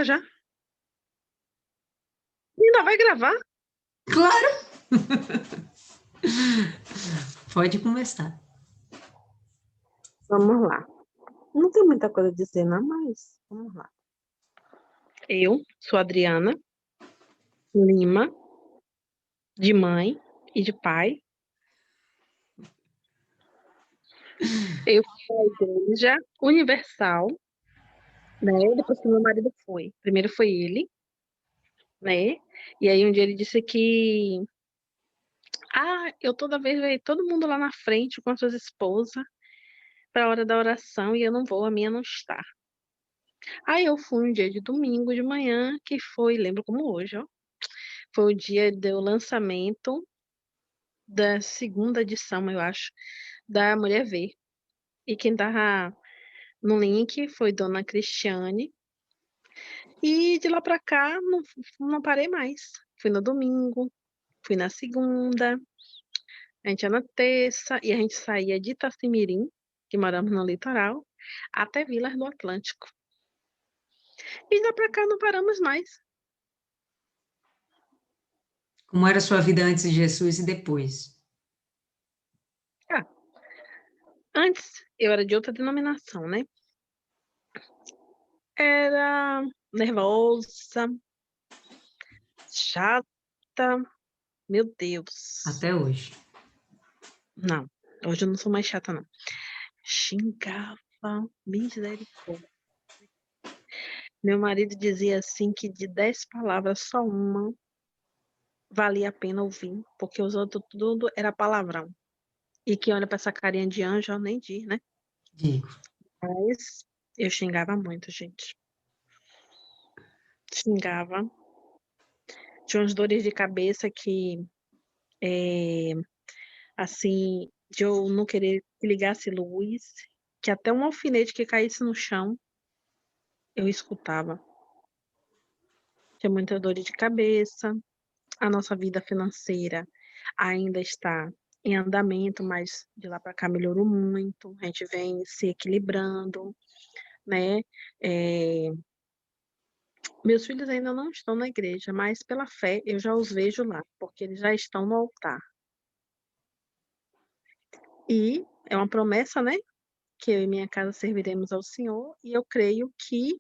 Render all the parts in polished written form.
Já? Ainda vai gravar? Claro! Pode começar. Vamos lá. Não tem muita coisa a dizer, não, mas vamos lá. Eu sou Adriana Lima, de mãe e de pai. Eu fui à Igreja Universal, né? Depois que meu marido foi. Primeiro foi ele, né? E aí um dia ele disse que eu toda vez vejo todo mundo lá na frente com as suas esposas para a hora da oração e eu não vou, a minha não está. Aí eu fui um dia de domingo de manhã, que foi, lembro como hoje, ó. Foi o dia do lançamento da segunda edição, eu acho, da Mulher V. E quem tava no link foi Dona Cristiane. E de lá pra cá não parei mais. Fui no domingo, fui na segunda, a gente ia na terça e a gente saía de Itacimirim, que moramos no litoral, até Vilas do Atlântico. E de lá pra cá não paramos mais. Como era a sua vida antes de Jesus e depois? Ah, antes eu era de outra denominação, né? Era nervosa, chata, meu Deus. Até hoje. Não, hoje eu não sou mais chata, não. Xingava, misericórdia. Meu marido dizia assim que de 10 palavras, só uma valia a pena ouvir, porque os outros tudo era palavrão. E que olha pra essa carinha de anjo, eu nem diz, né? Digo. Mas eu xingava muito, gente. Xingava. Tinha umas dores de cabeça que, assim, de eu não querer que ligasse luz, que até um alfinete que caísse no chão, eu escutava. Tinha muita dor de cabeça. A nossa vida financeira ainda está em andamento, mas de lá para cá melhorou muito. A gente vem se equilibrando, né? Eh, Meus filhos ainda não estão na igreja, mas pela fé eu já os vejo lá, porque eles já estão no altar. E é uma promessa, né? Que eu e minha casa serviremos ao Senhor, e eu creio que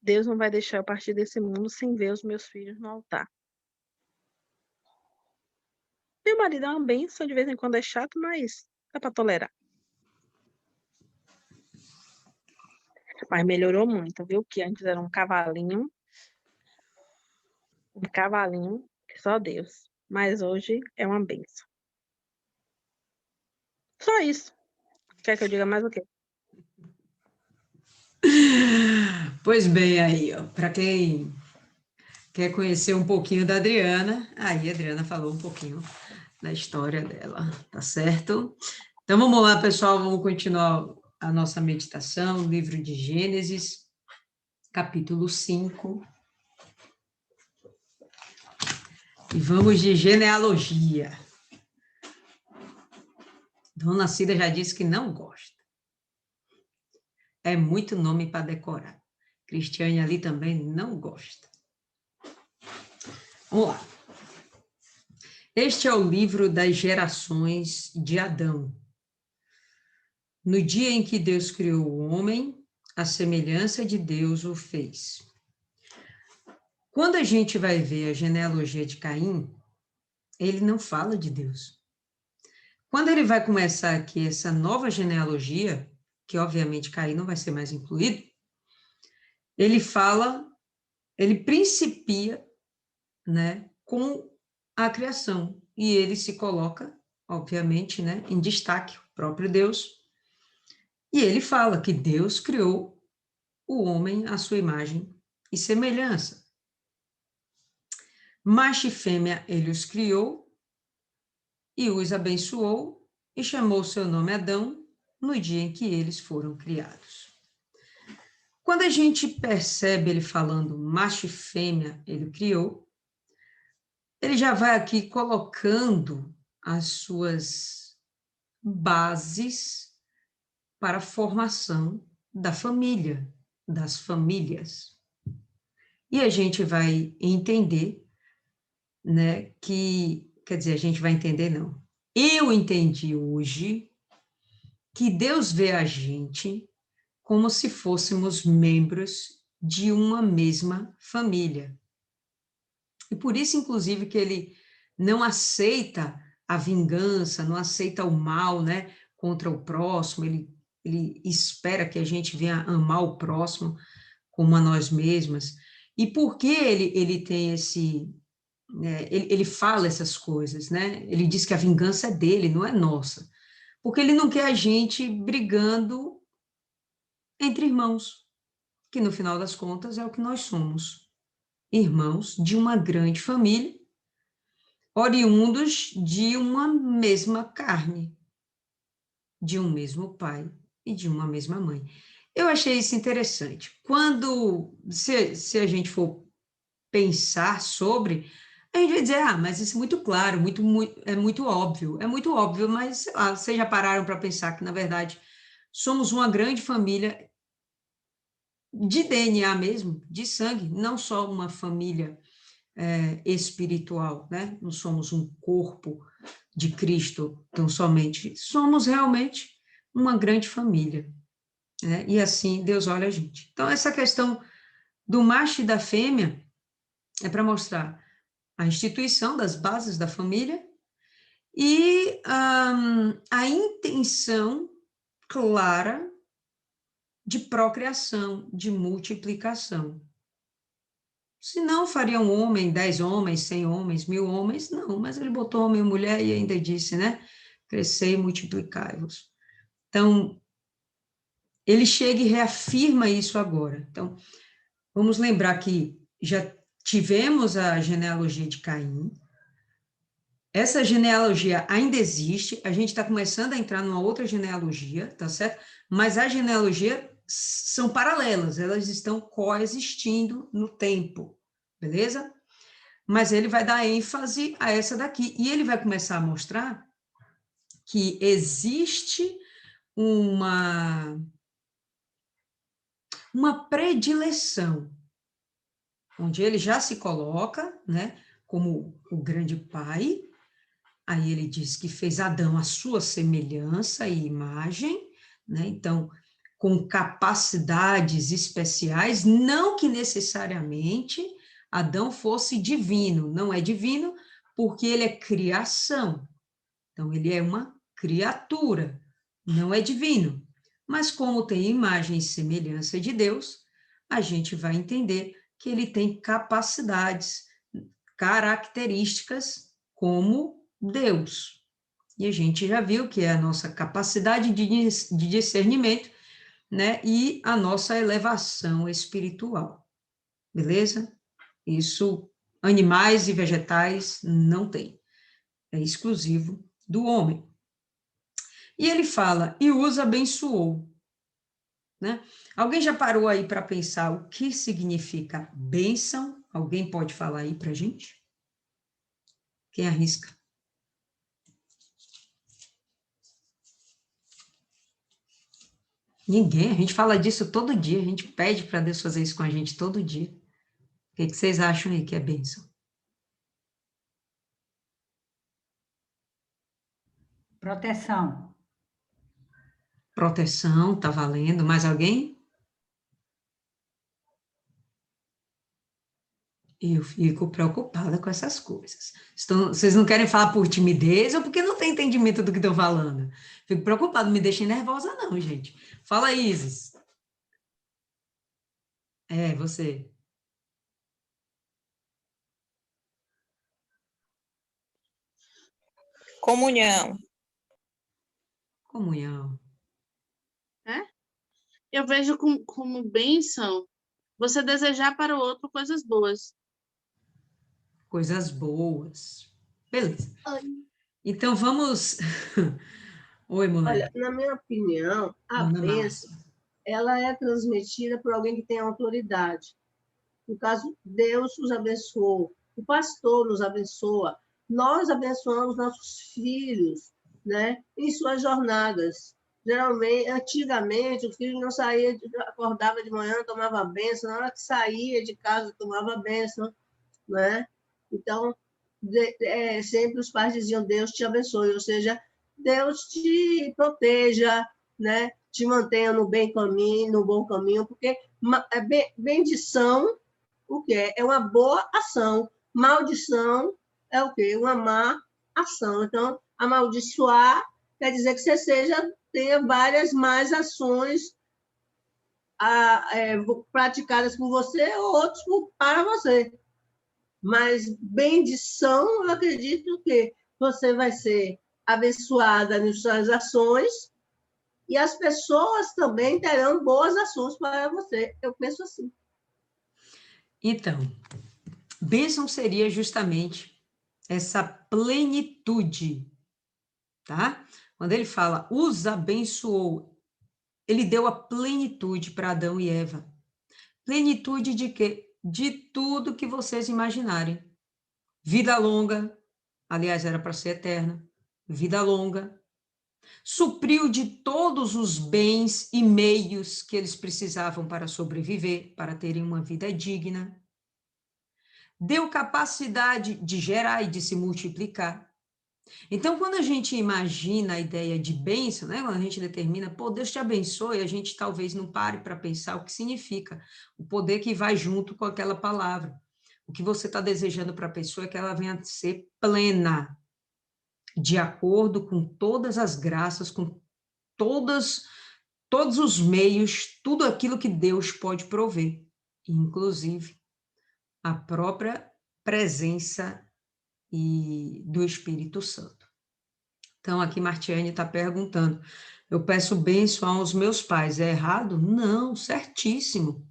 Deus não vai deixar eu partir desse mundo sem ver os meus filhos no altar. Meu marido é uma bênção, de vez em quando é chato, mas dá para tolerar. Mas melhorou muito, viu? Que antes era um cavalinho, que só Deus. Mas hoje é uma benção. Só isso. Quer que eu diga mais o quê? Pois bem, aí, ó, para quem quer conhecer um pouquinho da Adriana, aí a Adriana falou um pouquinho da história dela, tá certo? Então vamos lá, pessoal, vamos continuar a nossa meditação, livro de Gênesis, capítulo 5. E vamos de genealogia. Dona Cida já disse que não gosta. É muito nome para decorar. Cristiane ali também não gosta. Vamos lá. Este é o livro das gerações de Adão. No dia em que Deus criou o homem, a semelhança de Deus o fez. Quando a gente vai ver a genealogia de Caim, ele não fala de Deus. Quando ele vai começar aqui essa nova genealogia, que obviamente Caim não vai ser mais incluído, ele fala, ele principia, né, com a criação, e ele se coloca, obviamente, né, em destaque, o próprio Deus, e ele fala que Deus criou o homem à sua imagem e semelhança. Macho e fêmea ele os criou e os abençoou e chamou seu nome Adão no dia em que eles foram criados. Quando a gente percebe ele falando macho e fêmea ele criou, ele já vai aqui colocando as suas bases para a formação da família, das famílias. E a gente vai entender, né, quer dizer, a gente vai entender, não. Eu entendi hoje que Deus vê a gente como se fôssemos membros de uma mesma família. E por isso, inclusive, que ele não aceita a vingança, não aceita o mal, né, contra o próximo, ele espera que a gente venha amar o próximo como a nós mesmas. E por que ele tem esse... ele fala essas coisas, né? Ele diz que a vingança é dele, não é nossa. Porque ele não quer a gente brigando entre irmãos, que no final das contas é o que nós somos. Irmãos de uma grande família, oriundos de uma mesma carne, de um mesmo pai e de uma mesma mãe. Eu achei isso interessante. Se a gente for pensar sobre, a gente vai dizer, mas isso é muito claro, é muito óbvio, mas, sei lá, vocês já pararam para pensar que, na verdade, somos uma grande família de DNA mesmo, de sangue, não só uma família espiritual, né? Não somos um corpo de Cristo tão somente, somos realmente uma grande família, né? E assim Deus olha a gente. Então, essa questão do macho e da fêmea é para mostrar a instituição das bases da família e a intenção clara de procriação, de multiplicação. Se não, faria um homem, 10 homens, 100 homens, 1000 homens, não, mas ele botou homem e mulher e ainda disse, né? Crescer e multiplicai-vos. Então, ele chega e reafirma isso agora. Então, vamos lembrar que já tivemos a genealogia de Caim, essa genealogia ainda existe, a gente está começando a entrar numa outra genealogia, tá certo? Mas as genealogias são paralelas, elas estão coexistindo no tempo, beleza? Mas ele vai dar ênfase a essa daqui, e ele vai começar a mostrar que existe uma predileção, onde ele já se coloca, né, como o grande pai. Aí ele diz que fez Adão à sua semelhança e imagem, né? Então, com capacidades especiais, não que necessariamente Adão fosse divino, não é divino porque ele é criação. Então, ele é uma criatura, não é divino. Mas como tem imagem e semelhança de Deus, a gente vai entender que ele tem capacidades, características como Deus. E a gente já viu que é a nossa capacidade de discernimento, né, e a nossa elevação espiritual. Beleza? Isso animais e vegetais não têm. É exclusivo do homem. E ele fala, e os abençoou. Né? Alguém já parou aí para pensar o que significa bênção? Alguém pode falar aí para a gente? Quem arrisca? Ninguém, a gente fala disso todo dia, a gente pede para Deus fazer isso com a gente todo dia. O que vocês acham aí que é bênção? Proteção. Proteção, tá valendo. Mais alguém? Eu fico preocupada com essas coisas. Vocês não querem falar por timidez ou porque não tem entendimento do que estão falando? Fico preocupada, não me deixem nervosa não, gente. Fala, Isis. É, você. Comunhão. Comunhão. Eu vejo como bênção você desejar para o outro coisas boas. Coisas boas. Beleza. Oi. Então, vamos... Oi, mulher. Olha, na minha opinião, a Manda bênção, massa. ela é transmitida por alguém que tem autoridade. No caso, Deus nos abençoou, o pastor nos abençoa, nós abençoamos nossos filhos, né, em suas jornadas. Geralmente, antigamente, o filho não saía, acordava de manhã, tomava bênção, na hora que saía de casa, tomava bênção, né? Então, sempre os pais diziam, Deus te abençoe, ou seja, Deus te proteja, né? Te mantenha no bem caminho, no bom caminho, porque bendição, o que é? É uma boa ação. Maldição é o quê? Uma má ação. Então, amaldiçoar quer dizer que você tenha várias más ações praticadas por você ou outros para você. Mas bendição, eu acredito que você vai ser abençoada nas suas ações e as pessoas também terão boas ações para você. Eu penso assim. Então, bênção seria justamente essa plenitude, tá? Quando ele fala, os abençoou, ele deu a plenitude para Adão e Eva. Plenitude de quê? De tudo que vocês imaginarem. Vida longa, aliás, era para ser eterna. Vida longa. Supriu de todos os bens e meios que eles precisavam para sobreviver, para terem uma vida digna. Deu capacidade de gerar e de se multiplicar. Então, quando a gente imagina a ideia de bênção, né, quando a gente determina, pô, Deus te abençoe, a gente talvez não pare para pensar o que significa, o poder que vai junto com aquela palavra. O que você está desejando para a pessoa é que ela venha a ser plena, de acordo com todas as graças, com todos os meios, tudo aquilo que Deus pode prover, inclusive a própria presença do Espírito Santo. Então, aqui Martiane está perguntando, eu peço bênção aos meus pais, é errado? Não, certíssimo.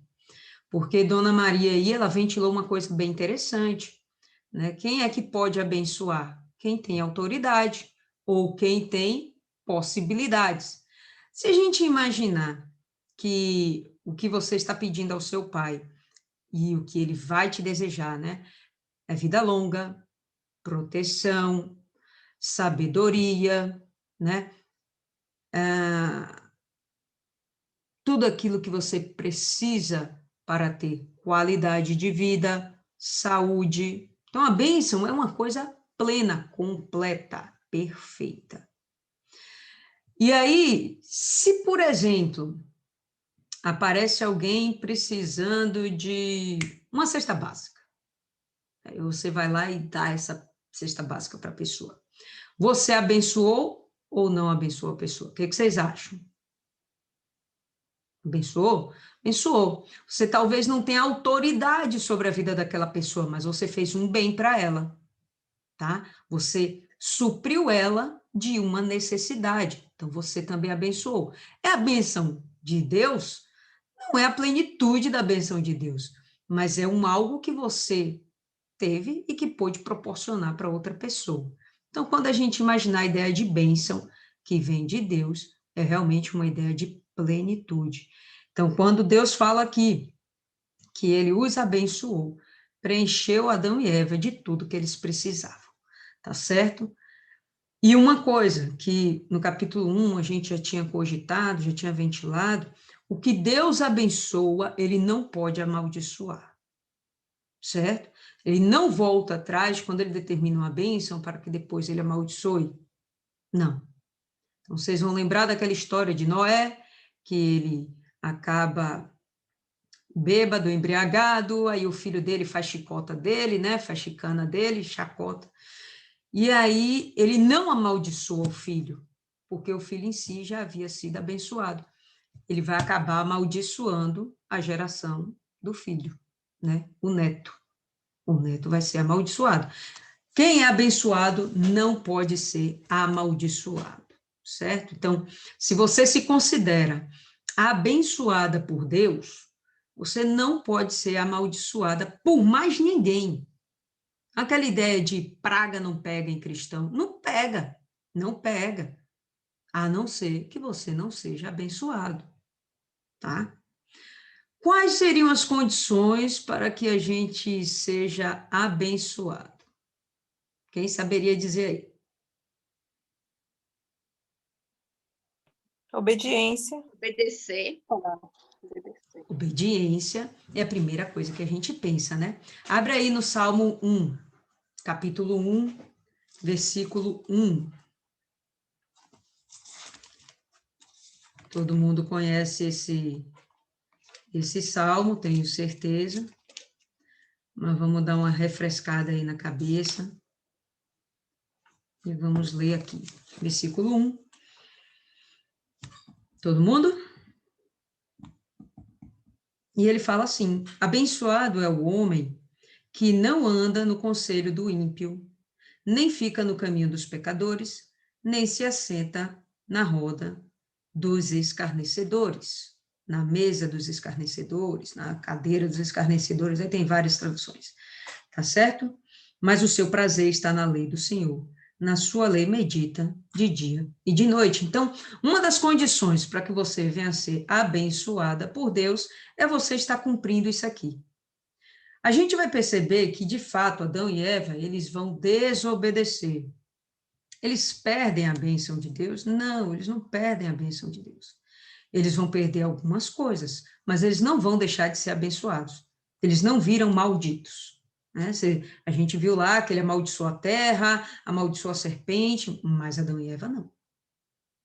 Porque Dona Maria aí, ela ventilou uma coisa bem interessante, né? Quem é que pode abençoar? Quem tem autoridade ou quem tem possibilidades. Se a gente imaginar que o que você está pedindo ao seu pai e o que ele vai te desejar, né? É vida longa, proteção, sabedoria, né? Tudo aquilo que você precisa para ter qualidade de vida, saúde. Então, a bênção é uma coisa plena, completa, perfeita. E aí, se, por exemplo, aparece alguém precisando de uma cesta básica, aí você vai lá e dá essa cesta básica para a pessoa. Você abençoou ou não abençoou a pessoa? O que vocês acham? Abençoou? Abençoou. Você talvez não tenha autoridade sobre a vida daquela pessoa, mas você fez um bem para ela, tá? Você supriu ela de uma necessidade. Então, você também abençoou. É a bênção de Deus? Não é a plenitude da bênção de Deus, mas é algo que você teve e que pôde proporcionar para outra pessoa. Então, quando a gente imaginar a ideia de bênção que vem de Deus, é realmente uma ideia de plenitude. Então, quando Deus fala aqui que ele os abençoou, preencheu Adão e Eva de tudo que eles precisavam, tá certo? E uma coisa que no capítulo 1 a gente já tinha cogitado, já tinha ventilado, o que Deus abençoa, ele não pode amaldiçoar, certo? Ele não volta atrás quando ele determina uma bênção para que depois ele amaldiçoe. Não. Então, vocês vão lembrar daquela história de Noé, que ele acaba bêbado, embriagado, aí o filho dele faz chicota dele, né? Faz chicana dele, chacota. E aí ele não amaldiçoa o filho, porque o filho em si já havia sido abençoado. Ele vai acabar amaldiçoando a geração do filho, né? O neto. O neto vai ser amaldiçoado. Quem é abençoado não pode ser amaldiçoado, certo? Então, se você se considera abençoada por Deus, você não pode ser amaldiçoada por mais ninguém. Aquela ideia de praga não pega em cristão, não pega, não pega, a não ser que você não seja abençoado, tá? Quais seriam as condições para que a gente seja abençoado? Quem saberia dizer aí? Obediência. Obedecer. Obedecer. Obediência é a primeira coisa que a gente pensa, né? Abre aí no Salmo 1, capítulo 1, versículo 1. Todo mundo conhece esse salmo, tenho certeza. Mas vamos dar uma refrescada aí na cabeça. E vamos ler aqui. Versículo 1. Todo mundo? E ele fala assim: abençoado é o homem que não anda no conselho do ímpio, nem fica no caminho dos pecadores, nem se assenta na roda dos escarnecedores, na mesa dos escarnecedores, na cadeira dos escarnecedores, aí tem várias traduções, tá certo? Mas o seu prazer está na lei do Senhor, na sua lei medita de dia e de noite. Então, uma das condições para que você venha a ser abençoada por Deus é você estar cumprindo isso aqui. A gente vai perceber que, de fato, Adão e Eva, eles vão desobedecer. Eles perdem a bênção de Deus? Não, eles não perdem a bênção de Deus. Eles vão perder algumas coisas, mas eles não vão deixar de ser abençoados. Eles não viram malditos. Né? A gente viu lá que ele amaldiçoou a terra, amaldiçoou a serpente, mas Adão e Eva não.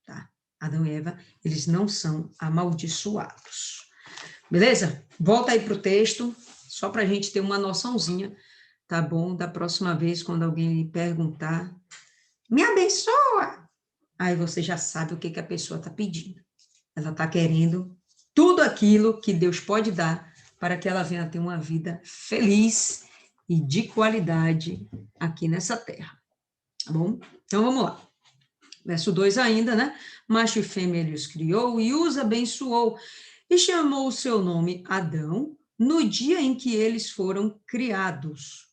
Tá? Adão e Eva, eles não são amaldiçoados. Beleza? Volta aí para o texto, só para a gente ter uma noçãozinha, tá bom? Da próxima vez, quando alguém lhe perguntar, me abençoa! Aí você já sabe o que a pessoa está pedindo. Ela está querendo tudo aquilo que Deus pode dar para que ela venha ter uma vida feliz e de qualidade aqui nessa terra. Tá bom? Então, vamos lá. Verso 2 ainda, né? Macho e fêmea ele os criou e os abençoou e chamou o seu nome Adão no dia em que eles foram criados.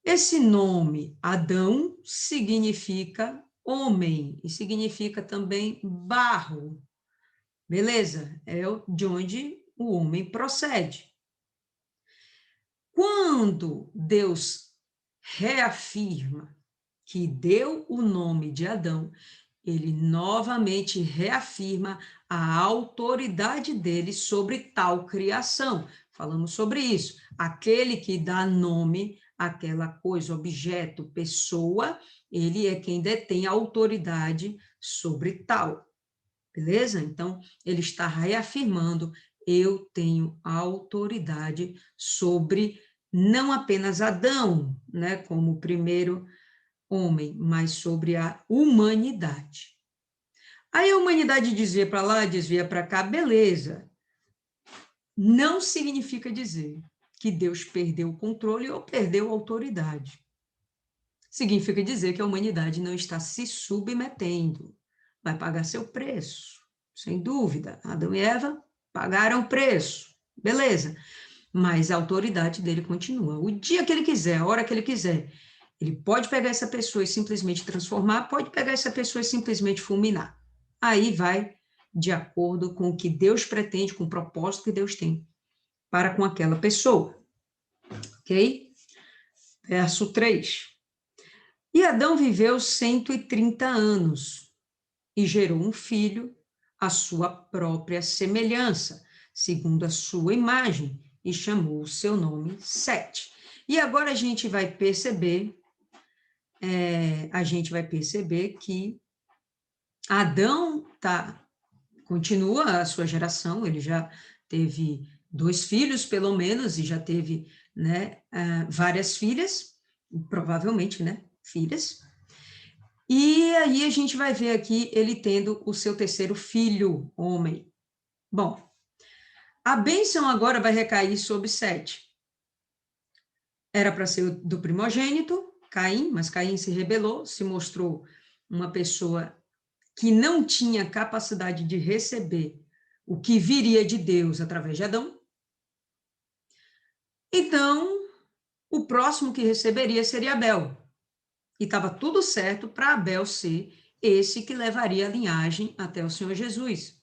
Esse nome Adão significa homem e significa também barro. Beleza? É de onde o homem procede. Quando Deus reafirma que deu o nome de Adão, ele novamente reafirma a autoridade dele sobre tal criação. Falamos sobre isso. Aquele que dá nome àquela coisa, objeto, pessoa, ele é quem detém a autoridade sobre tal. Beleza? Então, ele está reafirmando: eu tenho autoridade sobre não apenas Adão, né, como o primeiro homem, mas sobre a humanidade. Aí a humanidade desvia para lá, desvia para cá, beleza. Não significa dizer que Deus perdeu o controle ou perdeu a autoridade. Significa dizer que a humanidade não está se submetendo. Vai pagar seu preço, sem dúvida. Adão e Eva pagaram o preço, beleza. Mas a autoridade dele continua. O dia que ele quiser, a hora que ele quiser, ele pode pegar essa pessoa e simplesmente transformar, pode pegar essa pessoa e simplesmente fulminar. Aí vai de acordo com o que Deus pretende, com o propósito que Deus tem para com aquela pessoa. Ok? Verso 3. E Adão viveu 130 anos e gerou um filho à sua própria semelhança, segundo a sua imagem, e chamou o seu nome Sete. E agora a gente vai perceber que Adão continua a sua geração, ele já teve 2 filhos, pelo menos, e já teve, né, várias filhas, provavelmente, né, filhas. E aí a gente vai ver aqui ele tendo o seu terceiro filho, homem. Bom, a bênção agora vai recair sobre Sete. Era para ser do primogênito, Caim, mas Caim se rebelou, se mostrou uma pessoa que não tinha capacidade de receber o que viria de Deus através de Adão. Então, o próximo que receberia seria Abel. E estava tudo certo para Abel ser esse que levaria a linhagem até o Senhor Jesus.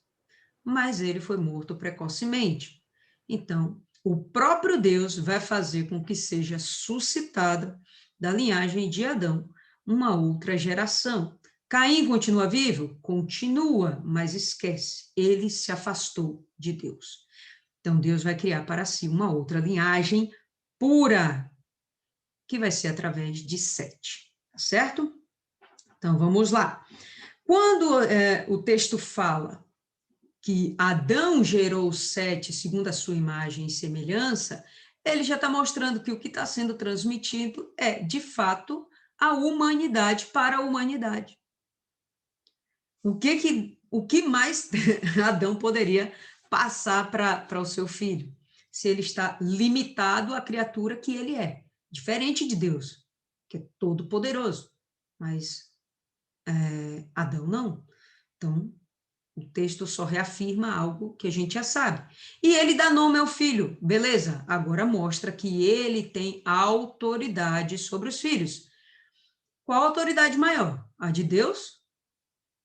Mas ele foi morto precocemente. Então, o próprio Deus vai fazer com que seja suscitada da linhagem de Adão uma outra geração, Caim continua vivo? Continua, mas esquece. Ele se afastou de Deus. Então, Deus vai criar para si uma outra linhagem pura, que vai ser através de Sete. Tá certo? Então, vamos lá. Quando o texto fala que Adão gerou Sete segundo a sua imagem e semelhança, ele já está mostrando que o que está sendo transmitido é, de fato, a humanidade para a humanidade. O que mais Adão poderia passar para o seu filho, se ele está limitado à criatura que ele é, diferente de Deus, que é todo-poderoso, mas Adão não. Então, o texto só reafirma algo que a gente já sabe. E ele dá nome ao filho, beleza? Agora mostra que ele tem autoridade sobre os filhos. Qual a autoridade maior? A de Deus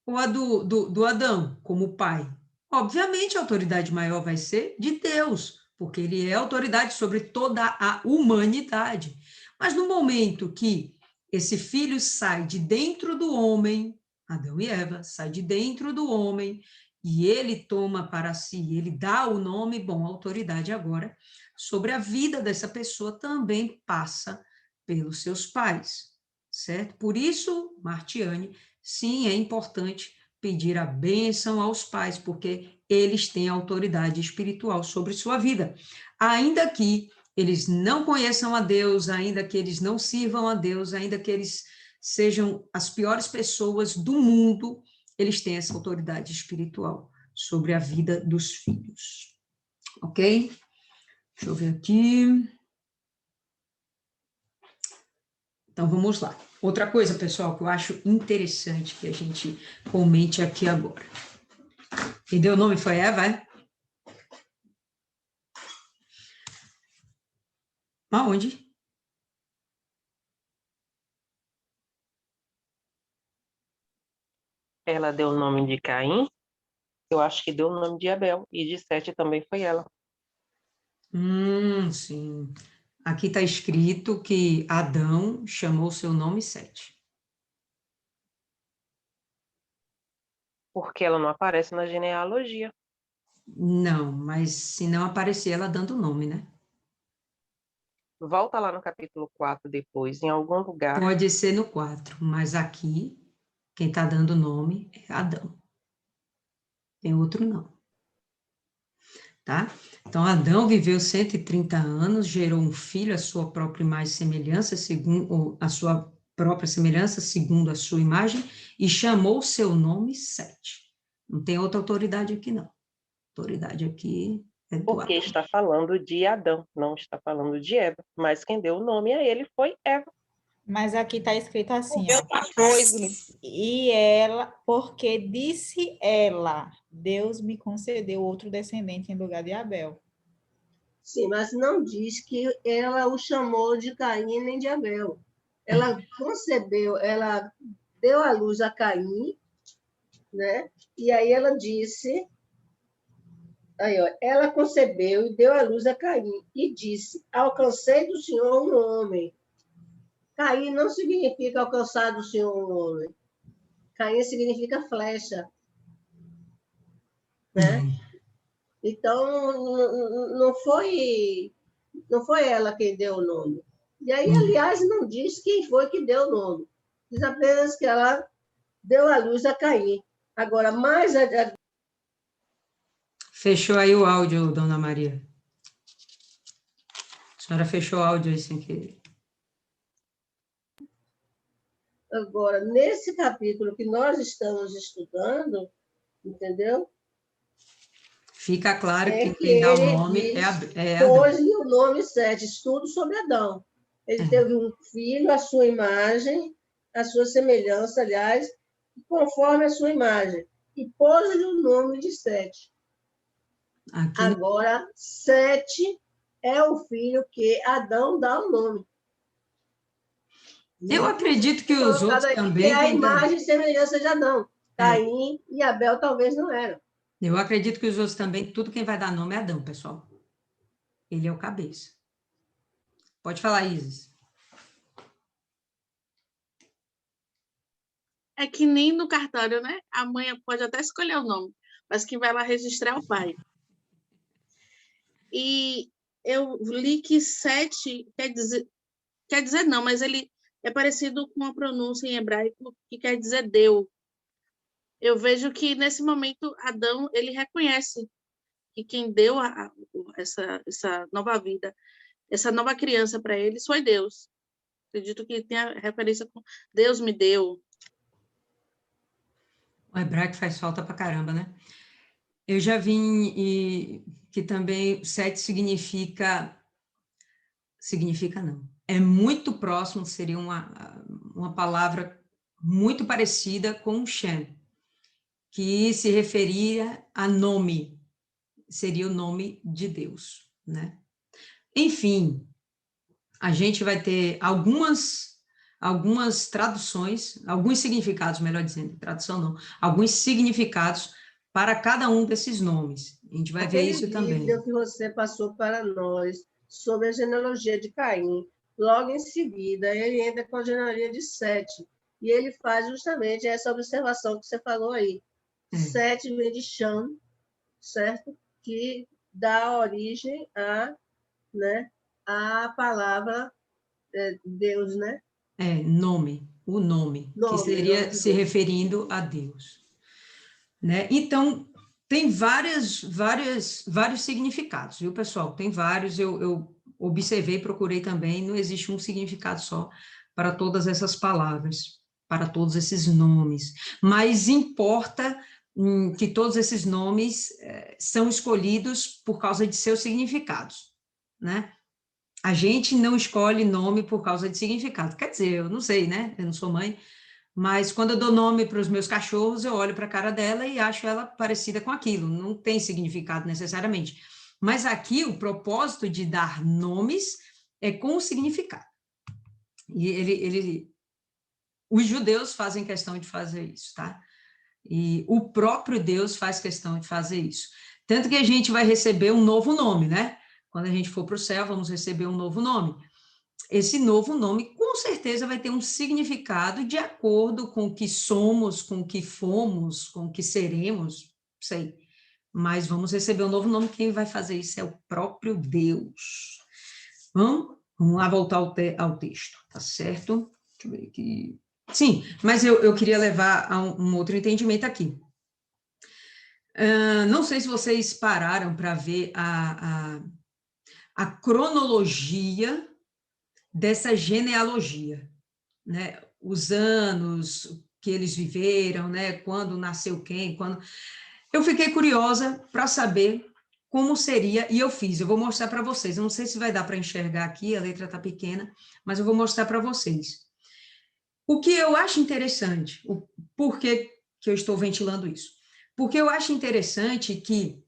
ou a do Adão, como pai? Obviamente, a autoridade maior vai ser de Deus, porque ele é autoridade sobre toda a humanidade. Mas no momento que esse filho sai de dentro do homem, Adão e Eva, sai de dentro do homem, e ele toma para si, ele dá o nome, bom, a autoridade agora sobre a vida dessa pessoa também passa pelos seus pais, certo? Por isso, Martiane, sim, é importante pedir a bênção aos pais, porque eles têm autoridade espiritual sobre sua vida. Ainda que eles não conheçam a Deus, ainda que eles não sirvam a Deus, ainda que eles sejam as piores pessoas do mundo, eles têm essa autoridade espiritual sobre a vida dos filhos. Ok? Deixa eu ver aqui. Então, vamos lá. Outra coisa, pessoal, que eu acho interessante que a gente comente aqui agora. Quem deu o nome foi Eva, é? Aonde? Ela deu o nome de Caim, eu acho que deu o nome de Abel, e de Sete também foi ela. Sim. Aqui está escrito que Adão chamou seu nome Sete. Porque ela não aparece na genealogia. Não, mas se não aparecer ela dando o nome, né? Volta lá no capítulo 4 depois, em algum lugar. Pode ser no 4, mas aqui quem está dando o nome é Adão. Tem outro não. Tá? Então, Adão viveu 130 anos, gerou um filho à sua própria imagem e semelhança, segundo a sua própria semelhança, segundo a sua imagem, e chamou seu nome Sete. Não tem outra autoridade aqui, não. A autoridade aqui é do Porque Adão. está falando de Adão, não está falando de Eva. Mas quem deu o nome a ele foi Eva. Mas aqui está escrito assim, ó. E ela, porque disse ela, Deus me concedeu outro descendente em lugar de Abel. Sim, mas não diz que ela o chamou de Caim nem de Abel. Ela concebeu, ela deu à luz a Caim, né? E aí ela disse, aí, ó, ela concebeu e deu à luz a Caim e disse: alcancei do Senhor um homem. Caim não significa alcançar do Senhor um homem. Caim significa flecha, né? Então não foi ela quem deu o nome. E aí, aliás, não diz quem foi que deu o nome. Diz apenas que ela deu à luz a Caim. Agora, mais Fechou aí o áudio, dona Maria. A senhora fechou o áudio aí sem querer. agora, nesse capítulo que nós estamos estudando, entendeu? Fica claro É que que quem dá o ele nome diz, é Adão. pôs-lhe o nome Sete, estudo sobre Adão. Ele teve um filho à sua imagem, à sua semelhança, aliás, conforme a sua imagem, e pôs-lhe o nome de Sete. Aqui, Agora, Sete é o filho que Adão dá o nome. eu acredito que os Colocado outros aí, também que é a têm dado. imagem e semelhança de Adão. Caim e Abel talvez não eram. Eu acredito que os outros também, tudo quem vai dar nome é Adão, pessoal. Ele é o cabeça. Pode falar, Isis. É que nem no cartório, né? A mãe pode até escolher o nome, mas quem vai lá registrar é o pai. E eu li que Sete quer dizer não, mas ele é parecido com a pronúncia em hebraico que quer dizer Deus. Eu vejo que nesse momento Adão ele reconhece que quem deu essa nova vida, essa nova criança para eles foi Deus. Acredito que tenha referência com Deus me deu. O hebraico faz falta pra caramba, né? Eu já vi que também sete significa não. É muito próximo, seria uma palavra muito parecida com Shem, que se referia a nome, seria o nome de Deus, né? Enfim, a gente vai ter algumas traduções, alguns significados, melhor dizendo, tradução não, alguns significados para cada um desses nomes. A gente vai ver isso também. Vídeo que você passou para nós sobre a genealogia de Caim, logo em seguida ele entra com a genealogia de Sete, e ele faz justamente essa observação que você falou aí. Sete vem de Cham, certo? Que dá origem a palavra Deus, né? Nome, o nome, que seria nome se referindo a Deus. Né? Então, tem vários significados, viu, pessoal? Tem vários, eu observei, procurei também, não existe um significado só para todas essas palavras, para todos esses nomes, mas importa que todos esses nomes são escolhidos por causa de seus significados, né? A gente não escolhe nome por causa de significado. Quer dizer, eu não sei, né? Eu não sou mãe, mas quando eu dou nome para os meus cachorros, eu olho para a cara dela e acho ela parecida com aquilo. Não tem significado necessariamente. Mas aqui o propósito de dar nomes é com o significado. E os judeus fazem questão de fazer isso, tá? E o próprio Deus faz questão de fazer isso. Tanto que a gente vai receber um novo nome, né? Quando a gente for para o céu, vamos receber um novo nome. Esse novo nome, com certeza, vai ter um significado de acordo com o que somos, com o que fomos, com o que seremos, sei. Mas vamos receber um novo nome, quem vai fazer isso é o próprio Deus. Vamos lá voltar ao texto, tá certo? Deixa eu ver aqui. Sim, mas eu queria levar a um outro entendimento aqui. Não sei se vocês pararam para ver a cronologia dessa genealogia, né? Os anos que eles viveram, né? Quando nasceu quem, quando... Eu fiquei curiosa para saber como seria, e eu vou mostrar para vocês, eu não sei se vai dar para enxergar aqui, a letra está pequena, mas eu vou mostrar para vocês. O que eu acho interessante, por que eu estou ventilando isso? Porque eu acho interessante que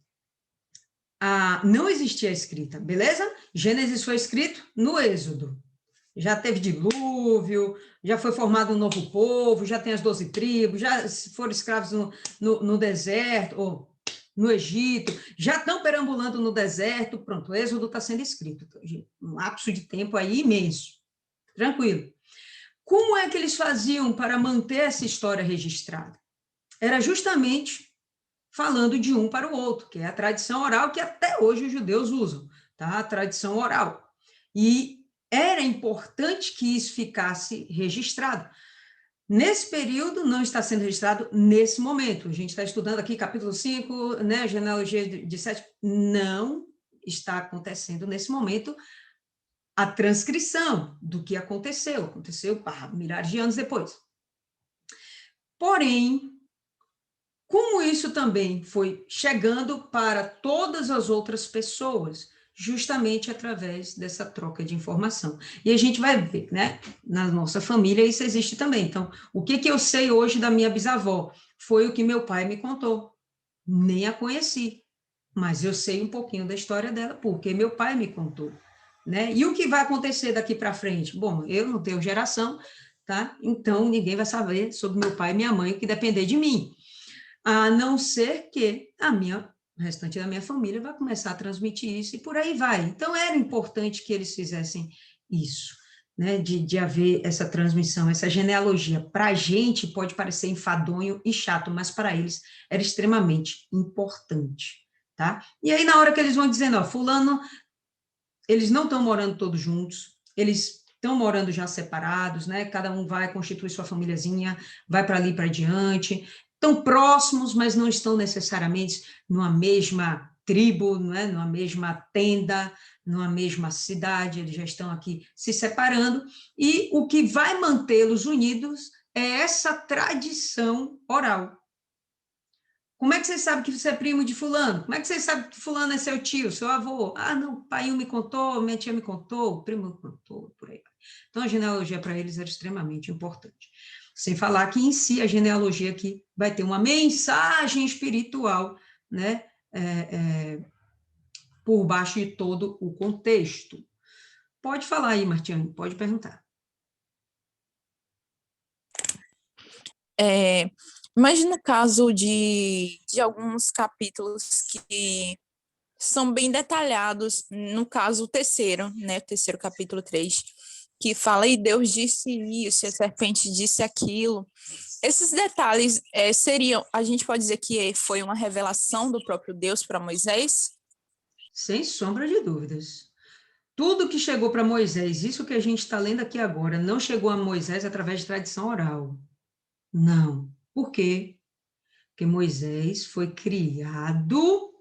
não existia escrita, beleza? Gênesis foi escrito no Êxodo. Já teve dilúvio, já foi formado um novo povo, já tem as 12 tribos, já foram escravos no deserto, ou no Egito, já estão perambulando no deserto, pronto, o Êxodo está sendo escrito. Um lapso de tempo aí imenso. Tranquilo. Como é que eles faziam para manter essa história registrada? Era justamente falando de um para o outro, que é a tradição oral que até hoje os judeus usam, tá? A tradição oral. E era importante que isso ficasse registrado. Nesse período, não está sendo registrado nesse momento. A gente está estudando aqui capítulo 5, né, genealogia de Sete. Não está acontecendo nesse momento a transcrição do que aconteceu milhares de anos depois. Porém, como isso também foi chegando para todas as outras pessoas, justamente através dessa troca de informação. E a gente vai ver, né, na nossa família isso existe também. Então, o que eu sei hoje da minha bisavó? Foi o que meu pai me contou. Nem a conheci, mas eu sei um pouquinho da história dela, porque meu pai me contou. Né? E o que vai acontecer daqui para frente? Bom, eu não tenho geração, tá? Então ninguém vai saber sobre meu pai e minha mãe, o que depender de mim. A não ser que o restante da minha família vai começar a transmitir isso e por aí vai. Então era importante que eles fizessem isso, né, de haver essa transmissão, essa genealogia. Para a gente pode parecer enfadonho e chato, mas para eles era extremamente importante, tá? E aí, na hora que eles vão dizendo, ó, fulano, eles não estão morando todos juntos, eles estão morando já separados, né? Cada um vai constituir sua famíliazinha, vai para ali para diante, estão próximos, mas não estão necessariamente numa mesma tribo, não é? Numa mesma tenda, numa mesma cidade, eles já estão aqui se separando, e o que vai mantê-los unidos é essa tradição oral. Como é que você sabe que você é primo de fulano? Como é que você sabe que fulano é seu tio, seu avô? Ah, não, o pai me contou, minha tia me contou, o primo me contou, por aí vai. Então, a genealogia para eles era extremamente importante. Sem falar que, em si, a genealogia aqui vai ter uma mensagem espiritual, né, por baixo de todo o contexto. Pode falar aí, Martiane, pode perguntar. Mas no caso de alguns capítulos que são bem detalhados, no caso o terceiro, né, o terceiro capítulo 3, que fala, e Deus disse isso, e a serpente disse aquilo. Esses detalhes seriam, a gente pode dizer que foi uma revelação do próprio Deus para Moisés? Sem sombra de dúvidas. Tudo que chegou para Moisés, isso que a gente está lendo aqui agora, não chegou a Moisés através de tradição oral. Não. Por quê? Porque Moisés foi criado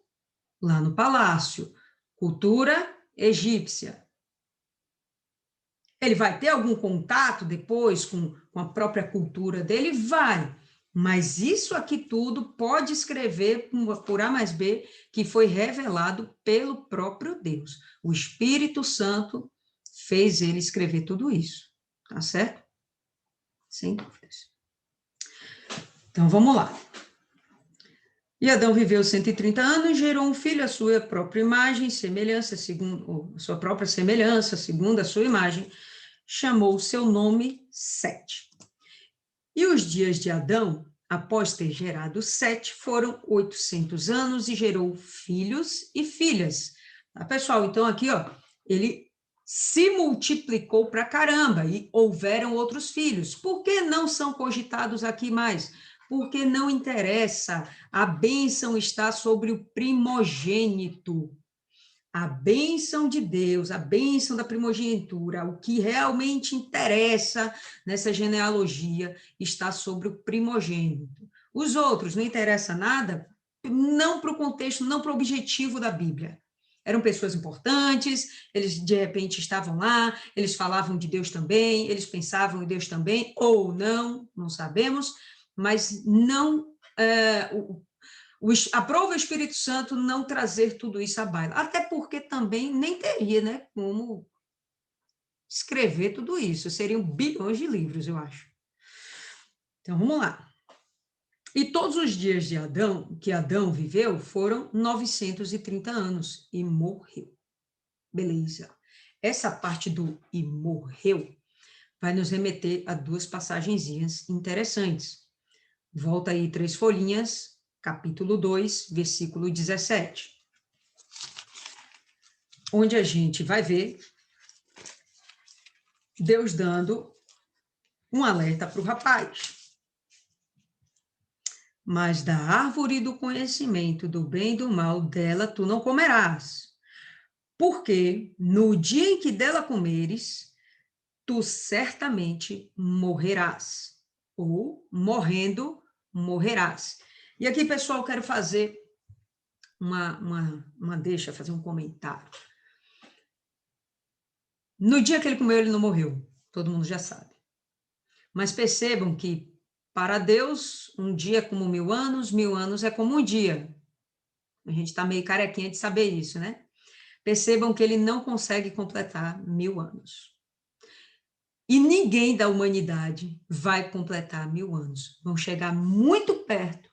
lá no palácio, cultura egípcia. Ele vai ter algum contato depois com a própria cultura dele? Vai. Mas isso aqui tudo pode escrever por A mais B, que foi revelado pelo próprio Deus. O Espírito Santo fez ele escrever tudo isso. Tá certo? Sem dúvidas. Então, vamos lá. E Adão viveu 130 anos, gerou um filho à sua própria imagem, semelhança, segundo a sua própria semelhança, segundo a sua imagem, chamou seu nome Sete. E os dias de Adão, após ter gerado Sete, foram 800 anos e gerou filhos e filhas. Tá, pessoal? Então, aqui, ó, ele se multiplicou para caramba e houveram outros filhos. Por que não são cogitados aqui mais? Porque não interessa, a bênção está sobre o primogênito. A bênção de Deus, a bênção da primogenitura, o que realmente interessa nessa genealogia está sobre o primogênito. Os outros não interessa nada, não para o contexto, não para o objetivo da Bíblia. Eram pessoas importantes, eles de repente estavam lá, eles falavam de Deus também, eles pensavam em Deus também, ou não, não sabemos, mas não... aprova o Espírito Santo não trazer tudo isso à baila, até porque também nem teria, né, como escrever tudo isso, seriam bilhões de livros, eu acho. Então, vamos lá. E todos os dias de Adão, que Adão viveu, foram 930 anos, e morreu. Beleza. Essa parte do e morreu vai nos remeter a duas passagenzinhas interessantes. Volta aí 3 folhinhas, capítulo 2, versículo 17, onde a gente vai ver Deus dando um alerta para o rapaz. Mas da árvore do conhecimento do bem e do mal, dela tu não comerás, porque no dia em que dela comeres, tu certamente morrerás, ou morrendo, morrerás. E aqui, pessoal, quero fazer deixa, fazer um comentário. No dia que ele comeu, ele não morreu, todo mundo já sabe. Mas percebam que, para Deus, um dia é como 1000 anos é como um dia. A gente está meio carequinha de saber isso, né? Percebam que ele não consegue completar 1000 anos. E ninguém da humanidade vai completar 1000 anos. Vão chegar muito perto,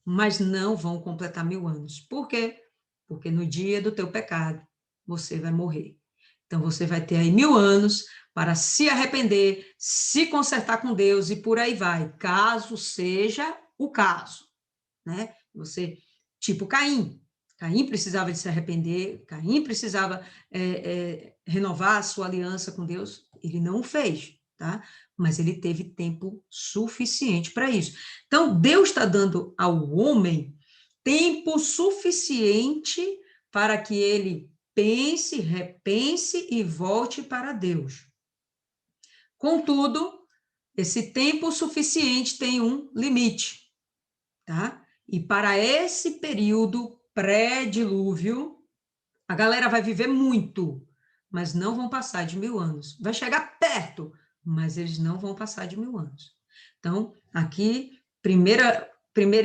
mas não vão completar 1000 anos. Por quê? Porque no dia do teu pecado, você vai morrer. Então, você vai ter aí 1000 anos para se arrepender, se consertar com Deus e por aí vai, caso seja o caso, né? Você, tipo Caim. Caim precisava de se arrepender, Caim precisava renovar a sua aliança com Deus, Ele não o fez, tá? Mas ele teve tempo suficiente para isso. Então, Deus está dando ao homem tempo suficiente para que ele pense, repense e volte para Deus. Contudo, esse tempo suficiente tem um limite, tá? E para esse período pré-dilúvio, a galera vai viver muito, mas não vão passar de 1000 anos. Vai chegar perto, mas eles não vão passar de 1000 anos. Então, aqui, primeira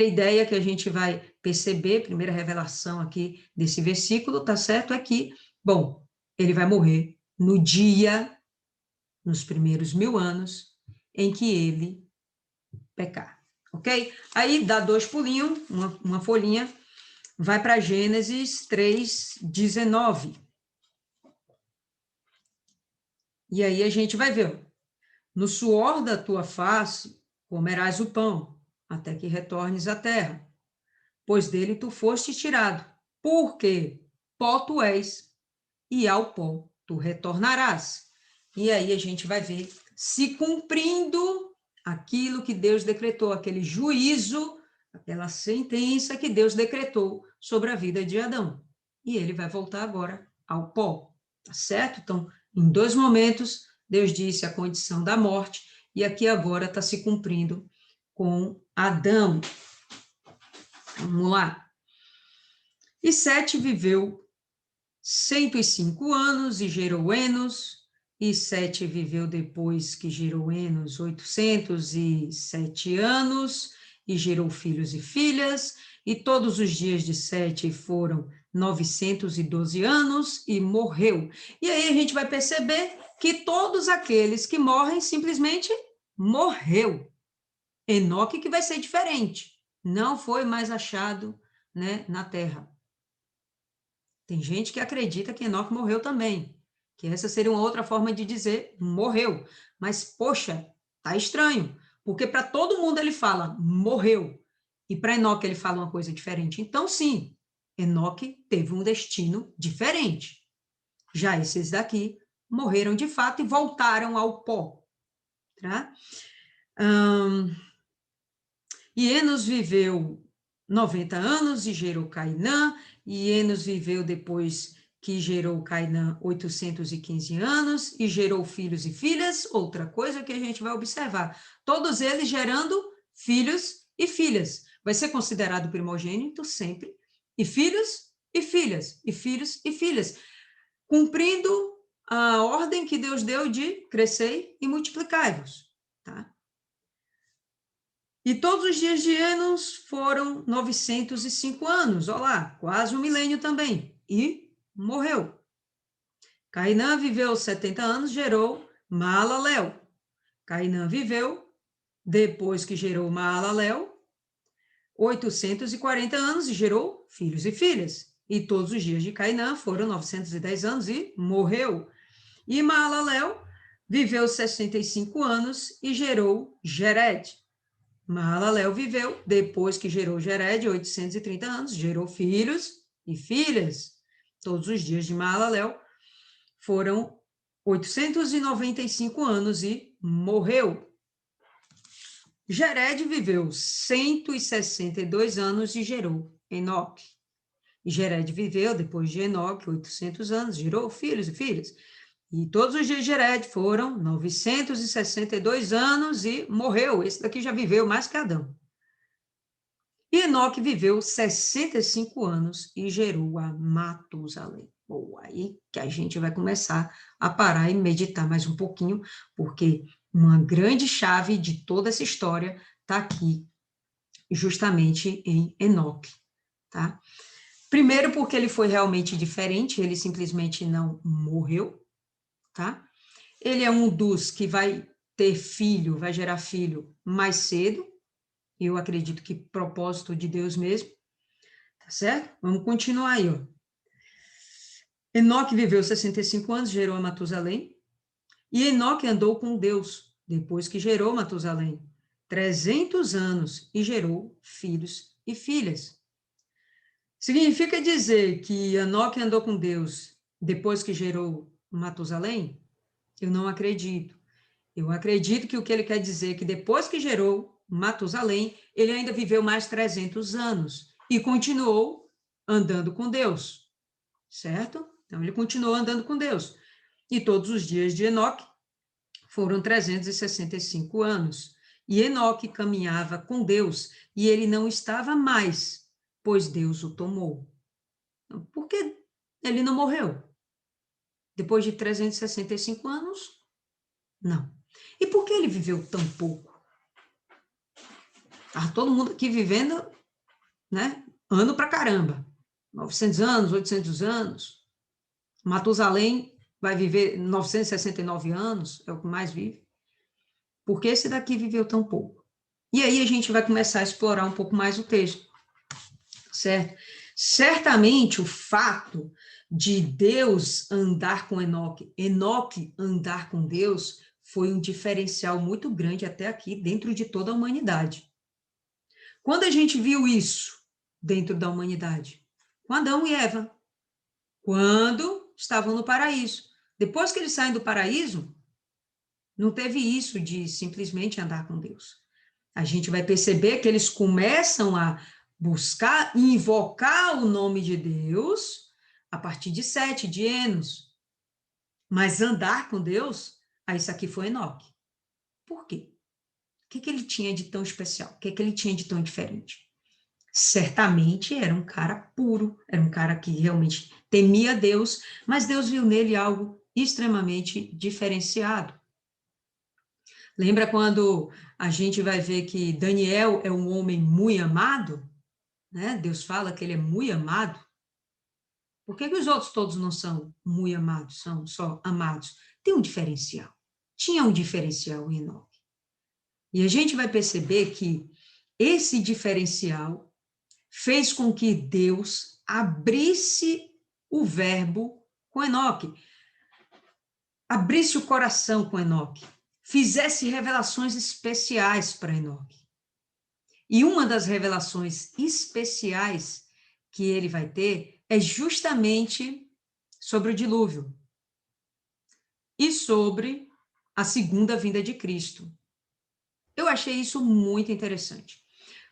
ideia que a gente vai perceber, primeira revelação aqui desse versículo, tá certo? É que, bom, ele vai morrer no dia, nos primeiros 1000 anos, em que ele pecar, ok? Aí dá 2 pulinhos, uma folhinha, vai para Gênesis 3:19. E aí a gente vai ver, no suor da tua face comerás o pão, até que retornes à terra, pois dele tu foste tirado, porque pó tu és, e ao pó tu retornarás. E aí a gente vai ver se cumprindo aquilo que Deus decretou, aquele juízo, aquela sentença que Deus decretou sobre a vida de Adão. E ele vai voltar agora ao pó, tá certo? Então, em 2 momentos, Deus disse a condição da morte, e aqui agora está se cumprindo com Adão. Vamos lá. E Sete viveu 105 anos e gerou Enos, e Sete viveu depois que gerou Enos 807 anos, e gerou filhos e filhas, e todos os dias de Sete foram 912 anos, e morreu. E aí a gente vai perceber que todos aqueles que morrem simplesmente morreu. Enoque que vai ser diferente, não foi mais achado, né, na terra. Tem gente que acredita que Enoque morreu também, que essa seria uma outra forma de dizer morreu. Mas, poxa, tá estranho, porque para todo mundo ele fala morreu, e para Enoque ele fala uma coisa diferente. Então, sim, Enoque teve um destino diferente. Já esses daqui morreram de fato e voltaram ao pó. Tá? E Enos viveu 90 anos e gerou Cainã, e Enos viveu depois que gerou Cainã 815 anos, e gerou filhos e filhas, outra coisa que a gente vai observar, todos eles gerando filhos e filhas. Vai ser considerado primogênito sempre, e filhos e filhas, e filhos e filhas, cumprindo a ordem que Deus deu de crescer e multiplicai-vos, tá? E todos os dias de Enos foram 905 anos, olha lá, quase um milênio também, e morreu. Cainã viveu 70 anos, gerou Maalalel. Cainã viveu, depois que gerou Maalalel, 840 anos e gerou filhos e filhas. E todos os dias de Cainã foram 910 anos e morreu. E Maalalel viveu 65 anos e gerou Jered. Maalalel viveu, depois que gerou Jered, 830 anos, gerou filhos e filhas. Todos os dias de Maalalel foram 895 anos e morreu. Jered viveu 162 anos e gerou Enoque. E Jered viveu, depois de Enoque, 800 anos, gerou filhos e filhas. E todos os dias de Jered foram 962 anos e morreu. Esse daqui já viveu mais que Adão. E Enoque viveu 65 anos e gerou a Matusalém. Boa, aí que a gente vai começar a parar e meditar mais um pouquinho, porque uma grande chave de toda essa história está aqui, justamente em Enoque, tá? Primeiro porque ele foi realmente diferente, ele simplesmente não morreu, tá? Ele é um dos que vai ter filho, vai gerar filho mais cedo, eu acredito que propósito de Deus mesmo, tá certo? Vamos continuar aí, ó. Enoque viveu 65 anos, gerou a Matusalém, e Enoque andou com Deus, depois que gerou Matusalém, 300 anos, e gerou filhos e filhas. Significa dizer que Enoque andou com Deus depois que gerou Matusalém? Eu não acredito. Eu acredito que o que ele quer dizer é que depois que gerou Matusalém, ele ainda viveu mais 300 anos e continuou andando com Deus, certo? Então, ele continuou andando com Deus. E todos os dias de Enoque foram 365 anos. E Enoque caminhava com Deus e ele não estava mais, pois Deus o tomou. Por que ele não morreu? Depois de 365 anos? Não. E por que ele viveu tão pouco? Estava todo mundo aqui vivendo, né? Ano pra caramba. 900 anos, 800 anos. Matusalém vai viver 969 anos, é o que mais vive. Por que esse daqui viveu tão pouco? E aí a gente vai começar a explorar um pouco mais o texto, certo? Certamente o fato de Deus andar com Enoque, Enoque andar com Deus, foi um diferencial muito grande até aqui dentro de toda a humanidade. Quando a gente viu isso dentro da humanidade? Com Adão e Eva. Quando estavam no paraíso. Depois que eles saem do paraíso, não teve isso de simplesmente andar com Deus. A gente vai perceber que eles começam a buscar e invocar o nome de Deus a partir de Sete, de Enos. Mas andar com Deus, isso aqui foi Enoque. Por quê? O que ele tinha de tão especial? O que ele tinha de tão diferente? Certamente era um cara puro, era um cara que realmente temia Deus, mas Deus viu nele algo extremamente diferenciado. Lembra quando a gente vai ver que Daniel é um homem muito amado? Né? Deus fala que ele é muito amado. Por que os outros todos não são muito amados, são só amados? Tem um diferencial. Tinha um diferencial em Enoque. E a gente vai perceber que esse diferencial fez com que Deus abrisse o verbo com Enoque, abrisse o coração com Enoque, fizesse revelações especiais para Enoque. E uma das revelações especiais que ele vai ter é justamente sobre o dilúvio e sobre a segunda vinda de Cristo. Eu achei isso muito interessante.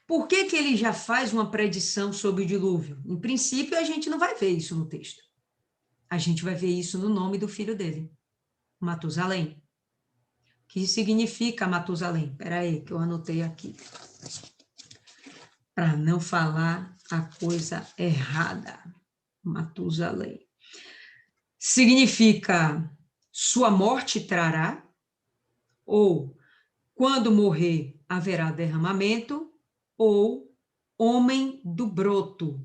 Por que ele já faz uma predição sobre o dilúvio? Em princípio, a gente não vai ver isso no texto. A gente vai ver isso no nome do filho dele, Matusalém. O que significa Matusalém? Espera aí, que eu anotei aqui. Para não falar a coisa errada. Matusalém. Significa sua morte trará, ou quando morrer haverá derramamento, ou homem do broto.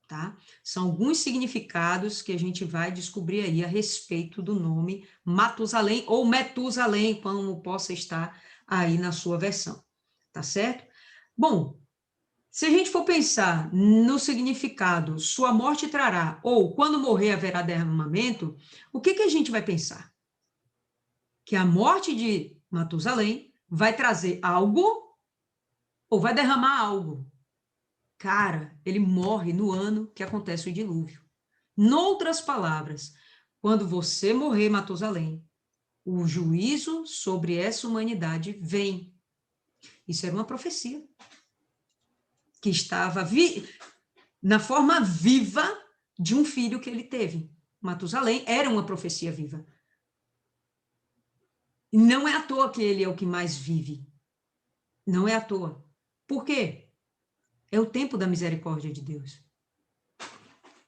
Tá? São alguns significados que a gente vai descobrir aí a respeito do nome Matusalém ou Metusalém, como possa estar aí na sua versão, tá certo? Bom, se a gente for pensar no significado sua morte trará ou quando morrer haverá derramamento, o que a gente vai pensar? Que a morte de Matusalém vai trazer algo ou vai derramar algo? Cara, ele morre no ano que acontece o dilúvio. Noutras palavras, quando você morrer, Matusalém, o juízo sobre essa humanidade vem. Isso era uma profecia que estava na forma viva de um filho que ele teve. Matusalém era uma profecia viva. E não é à toa que ele é o que mais vive. Não é à toa. Por quê? É o tempo da misericórdia de Deus.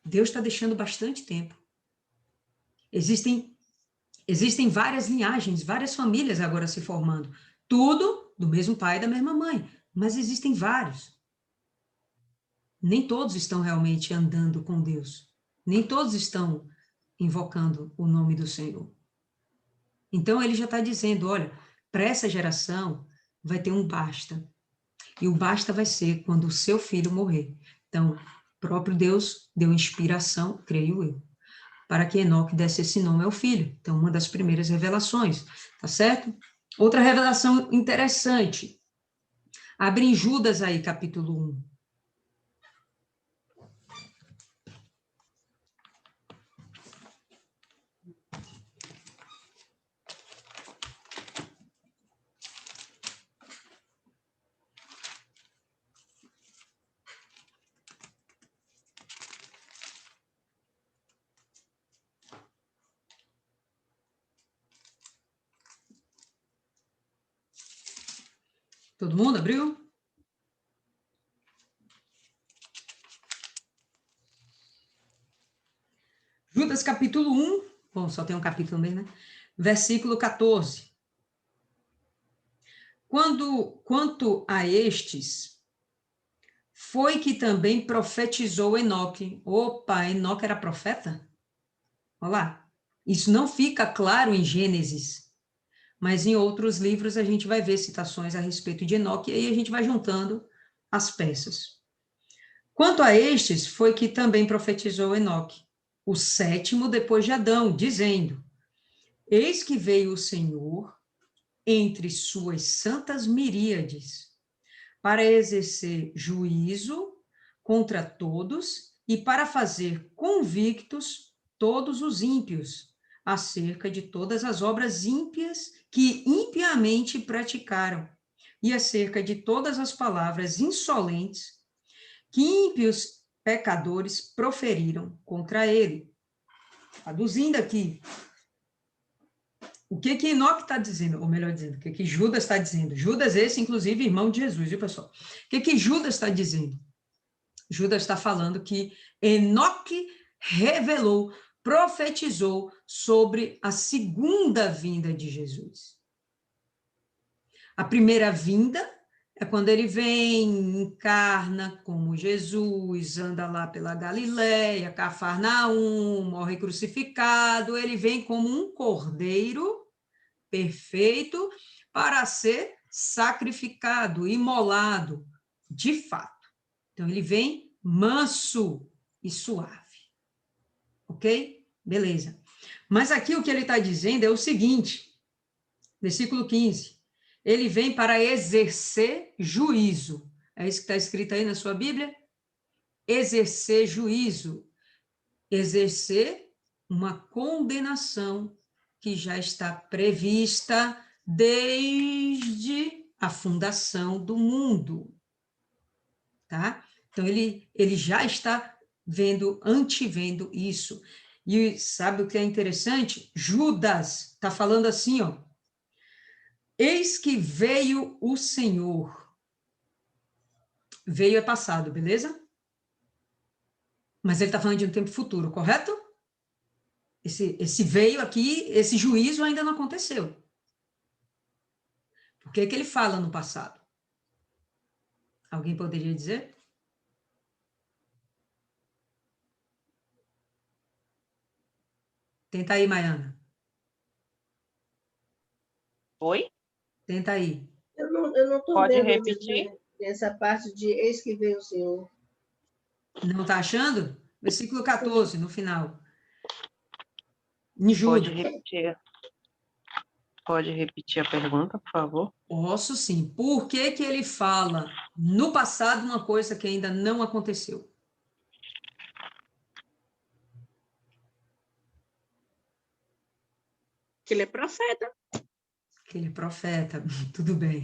Deus está deixando bastante tempo. Existem várias linhagens, várias famílias agora se formando. Tudo do mesmo pai e da mesma mãe. Mas existem vários. Nem todos estão realmente andando com Deus. Nem todos estão invocando o nome do Senhor. Então, ele já está dizendo, olha, para essa geração vai ter um basta. E o basta vai ser quando o seu filho morrer. Então, o próprio Deus deu inspiração, creio eu, para que Enoque desse esse nome ao filho. Então, uma das primeiras revelações, tá certo? Outra revelação interessante. Abre em Judas aí, capítulo 1. Todo mundo abriu? Judas, capítulo 1. Bom, só tem um capítulo mesmo, né? Versículo 14. Quanto a estes, foi que também profetizou Enoque. Opa, Enoque era profeta? Olha lá. Isso não fica claro em Gênesis, mas em outros livros a gente vai ver citações a respeito de Enoque, e aí a gente vai juntando as peças. Quanto a estes, foi que também profetizou Enoque, o sétimo depois de Adão, dizendo: Eis que veio o Senhor entre suas santas miríades, para exercer juízo contra todos e para fazer convictos todos os ímpios, acerca de todas as obras ímpias que impiamente praticaram, e acerca de todas as palavras insolentes que ímpios pecadores proferiram contra ele. Traduzindo aqui, o que Enoque está dizendo, ou melhor dizendo, o que Judas está dizendo? Judas, esse, inclusive, irmão de Jesus, viu, pessoal? O que Judas está dizendo? Judas está falando que Enoque revelou, profetizou sobre a segunda vinda de Jesus. A primeira vinda é quando ele vem, encarna como Jesus, anda lá pela Galileia, Cafarnaum, morre crucificado, ele vem como um cordeiro perfeito para ser sacrificado, imolado, de fato. Então, ele vem manso e suave. Ok? Beleza. Mas aqui o que ele está dizendo é o seguinte, versículo 15. Ele vem para exercer juízo. É isso que está escrito aí na sua Bíblia? Exercer juízo. Exercer uma condenação que já está prevista desde a fundação do mundo. Tá? Então, ele já está antevendo isso. E sabe o que é interessante? Judas está falando assim, ó. Eis que veio o Senhor. Veio é passado, beleza? Mas ele está falando de um tempo futuro, correto? Esse veio aqui, esse juízo ainda não aconteceu. Por que ele fala no passado? Alguém poderia dizer? Tenta aí, Maiana. Oi? Tenta aí. Eu não estou Pode vendo repetir? essa parte de eis que veio o Senhor. Não está achando? Versículo 14, no final. Em Pode Judas. repetir. Pode repetir a pergunta, por favor? Posso sim. Por que ele fala no passado uma coisa que ainda não aconteceu? Que ele é profeta. Que ele é profeta. Tudo bem.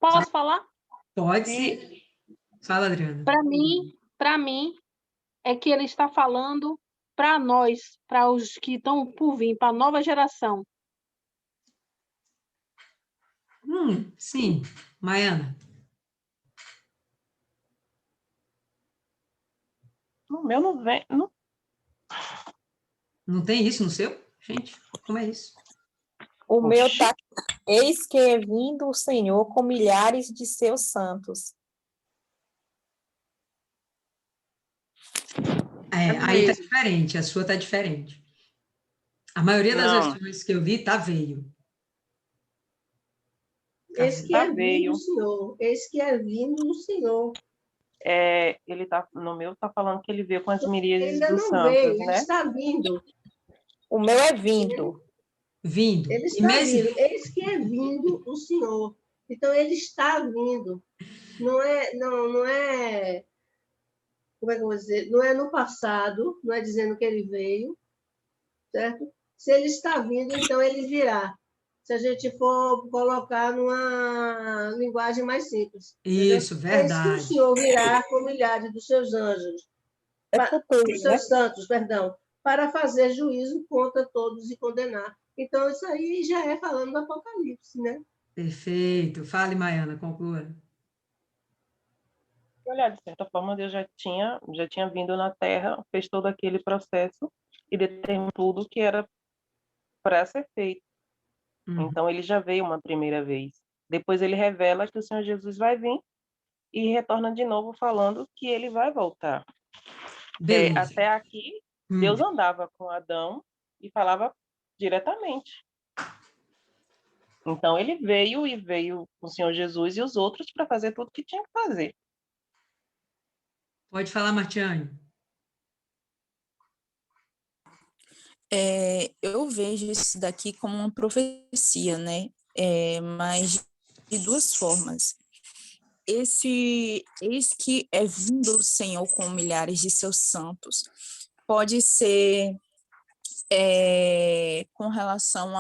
Posso falar? Pode sim. Fala, Adriana. Para mim, é que ele está falando para nós, para os que estão por vir, para a nova geração. Sim. Maiana. No meu não vem. Não. Não tem isso no seu? Gente, como é isso? O meu Oxi. tá. Eis que é vindo o Senhor com milhares de seus santos. Aí tá diferente, a sua tá diferente. A maioria das Não. versões que eu vi tá veio. Esse que é vindo o Senhor. Esse que é vindo o Senhor. Ele tá, no meu tá falando que ele veio com as miríades Ainda dos não santos, veio, né? ele está vindo. O meu é vindo. Vindo. Ele E está mesmo... vindo. Eis que é vindo o Senhor. Então, ele está vindo. Não é, como é que eu vou dizer? Não é no passado, não é dizendo que ele veio, certo? Se ele está vindo, então ele virá. Se a gente for colocar numa linguagem mais simples. Isso, Entendeu? Eis que o verdade. Senhor virá com milhares dos seus anjos, É futuro, dos seus santos, perdão, para fazer juízo contra todos e condenar. Então, isso aí já é falando do Apocalipse, né? Perfeito. Fale, Maiana, conclua. Olha, de certa forma, Deus já tinha vindo na Terra, fez todo aquele processo e determinou tudo que era para ser feito. Então, ele já veio uma primeira vez. Depois, ele revela que o Senhor Jesus vai vir e retorna de novo falando que ele vai voltar. Beleza. Até aqui, Deus andava com Adão e falava diretamente. Então, ele veio com o Senhor Jesus e os outros para fazer tudo que tinha que fazer. Pode falar, Martiane. Eu vejo isso daqui como uma profecia, né? Mas de duas formas. Eis que é vindo o Senhor com milhares de seus santos. Pode ser com relação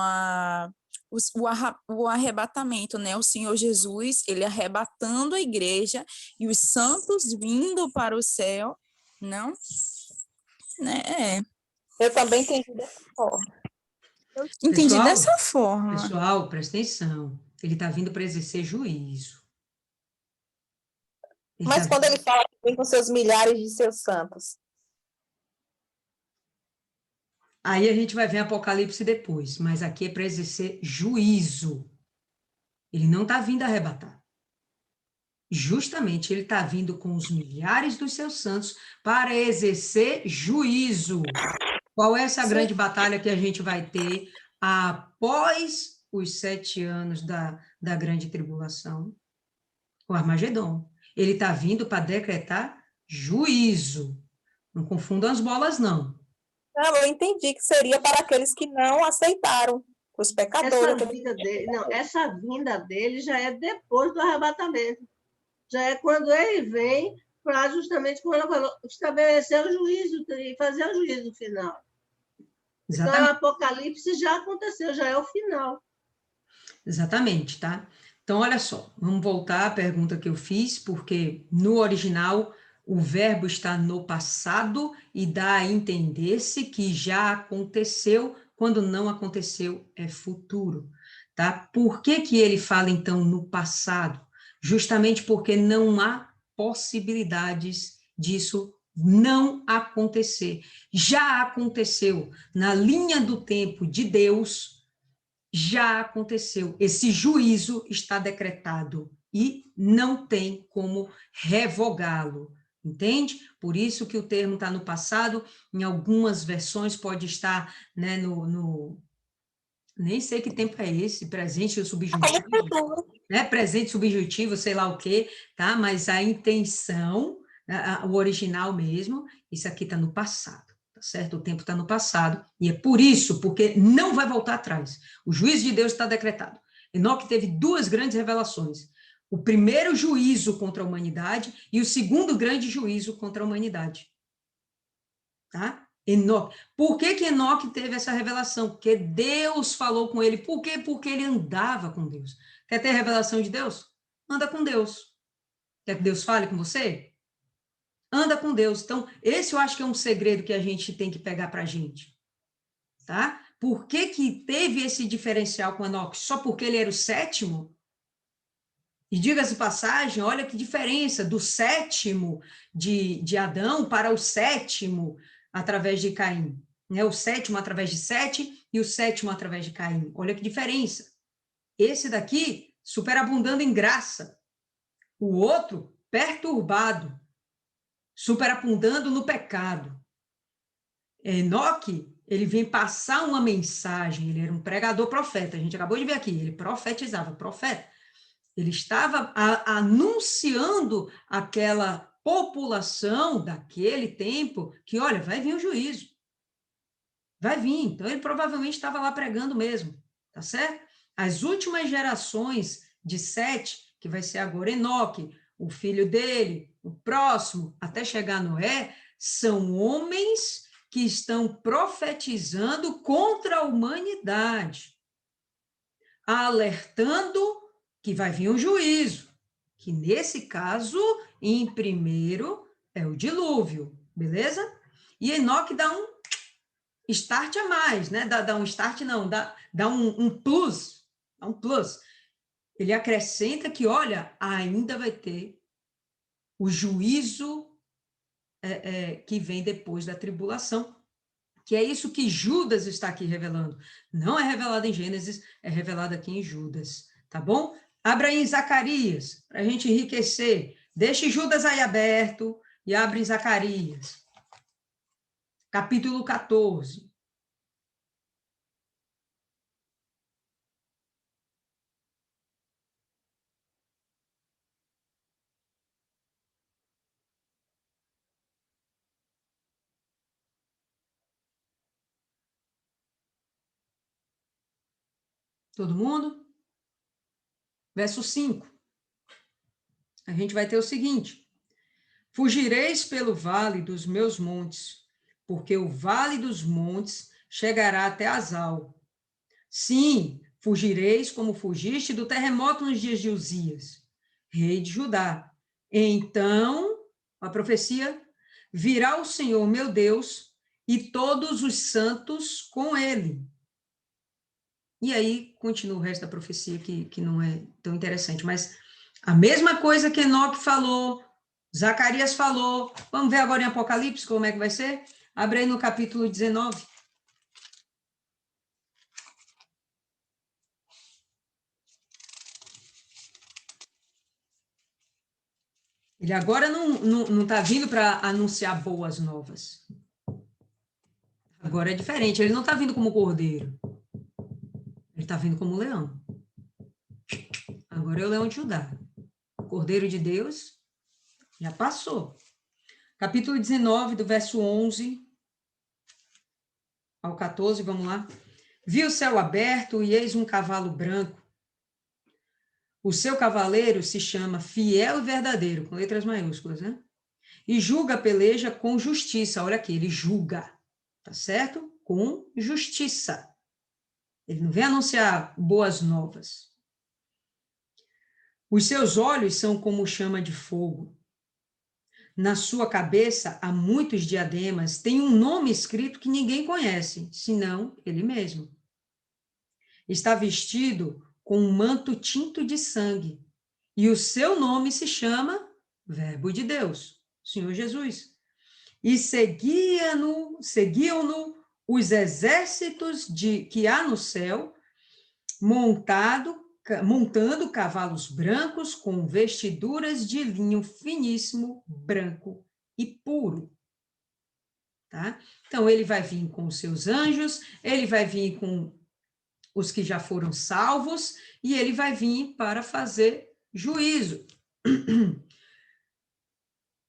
o arrebatamento, né? O Senhor Jesus, ele arrebatando a igreja e os santos vindo para o céu, não? Né? Eu também entendi dessa forma. Entendi dessa forma. Pessoal, presta atenção. Ele está vindo para exercer juízo. Mas quando ele fala que vem com seus milhares de seus santos. Aí a gente vai ver Apocalipse depois, mas aqui é para exercer juízo. Ele não está vindo arrebatar. Justamente, ele está vindo com os milhares dos seus santos para exercer juízo. Qual é essa grande batalha que a gente vai ter após os 7 anos da grande tribulação? O Armagedon. Ele está vindo para decretar juízo. Não confundam as bolas, não. Não, eu entendi que seria para aqueles que não aceitaram, os pecadores. Essa vinda dele já é depois do arrebatamento. Já é quando ele vem para justamente, como ela falou, estabelecer o juízo e fazer o juízo final. Exatamente. Então, o Apocalipse já aconteceu, já é o final. Exatamente, tá? Então, olha só, vamos voltar à pergunta que eu fiz, porque no original o verbo está no passado e dá a entender-se que já aconteceu, quando não aconteceu é futuro, tá? Por que que ele fala, então, no passado? Justamente porque não há possibilidades disso não acontecer. Já aconteceu na linha do tempo de Deus, já aconteceu. Esse juízo está decretado e não tem como revogá-lo. Entende? Por isso que o termo está no passado, em algumas versões pode estar, né, nem sei que tempo é esse, presente ou subjuntivo, né, presente, subjuntivo, sei lá o quê, tá? Mas a intenção, o original mesmo, isso aqui está no passado, tá certo? O tempo está no passado, e é por isso, porque não vai voltar atrás. O juízo de Deus está decretado. Enoque teve 2 grandes revelações. O primeiro juízo contra a humanidade e o segundo grande juízo contra a humanidade. Tá? Enoque. Por que que Enoque teve essa revelação? Porque Deus falou com ele. Por quê? Porque ele andava com Deus. Quer ter revelação de Deus? Anda com Deus. Quer que Deus fale com você? Anda com Deus. Então, esse eu acho que é um segredo que a gente tem que pegar para a gente. Tá? Por que que teve esse diferencial com Enoque? Só porque ele era o 7º? E diga-se passagem, olha que diferença do 7º de Adão para o 7º através de Caim. Né? O 7º através de Sete e o 7º através de Caim. Olha que diferença. Esse daqui, superabundando em graça. O outro, perturbado, superabundando no pecado. Enoque, ele vem passar uma mensagem, ele era um pregador profeta, a gente acabou de ver aqui, ele profetizava, profeta. Ele estava anunciando àquela população daquele tempo que, olha, vai vir o juízo. Vai vir. Então, ele provavelmente estava lá pregando mesmo, tá certo? As últimas gerações de Sete, que vai ser agora Enoque, o filho dele, o próximo, até chegar Noé, são homens que estão profetizando contra a humanidade, alertando que vai vir um juízo, que nesse caso, em primeiro, é o dilúvio, beleza? E Enoque dá start a mais, né? Dá um start, não, dá um plus, dá um plus. Ele acrescenta que, olha, ainda vai ter o juízo que vem depois da tribulação, que é isso que Judas está aqui revelando. Não é revelado em Gênesis, é revelado aqui em Judas, tá bom? Abra aí em Zacarias, para a gente enriquecer. Deixe Judas aí aberto e abre em Zacarias. Capítulo 14. Todo mundo? Verso 5. A gente vai ter o seguinte: fugireis pelo vale dos meus montes, porque o vale dos montes chegará até Azal. Sim, fugireis como fugiste do terremoto nos dias de Uzias, rei de Judá. Então, a profecia, virá o Senhor meu Deus e todos os santos com ele. E aí continua o resto da profecia, que não é tão interessante, mas a mesma coisa que Enoque falou, Zacarias falou, vamos ver agora em Apocalipse como é que vai ser? Abre aí no capítulo 19. Ele agora não está vindo para anunciar boas novas. Agora é diferente, ele não está vindo como cordeiro. Ele está vindo como leão. Agora é o leão de Judá. O cordeiro de Deus já passou. Capítulo 19, do verso 11 ao 14, vamos lá. Vi o céu aberto e eis um cavalo branco. O seu cavaleiro se chama Fiel e Verdadeiro, com letras maiúsculas, né? E julga a peleja com justiça. Olha aqui, ele julga, tá certo? Com justiça. Ele não vem anunciar boas novas. Os seus olhos são como chama de fogo. Na sua cabeça há muitos diademas, tem um nome escrito que ninguém conhece, senão ele mesmo. Está vestido com um manto tinto de sangue, e o seu nome se chama Verbo de Deus, Senhor Jesus. E seguiam-no os exércitos que há no céu, montando cavalos brancos com vestiduras de linho finíssimo, branco e puro. Tá? Então, ele vai vir com os seus anjos, ele vai vir com os que já foram salvos, e ele vai vir para fazer juízo.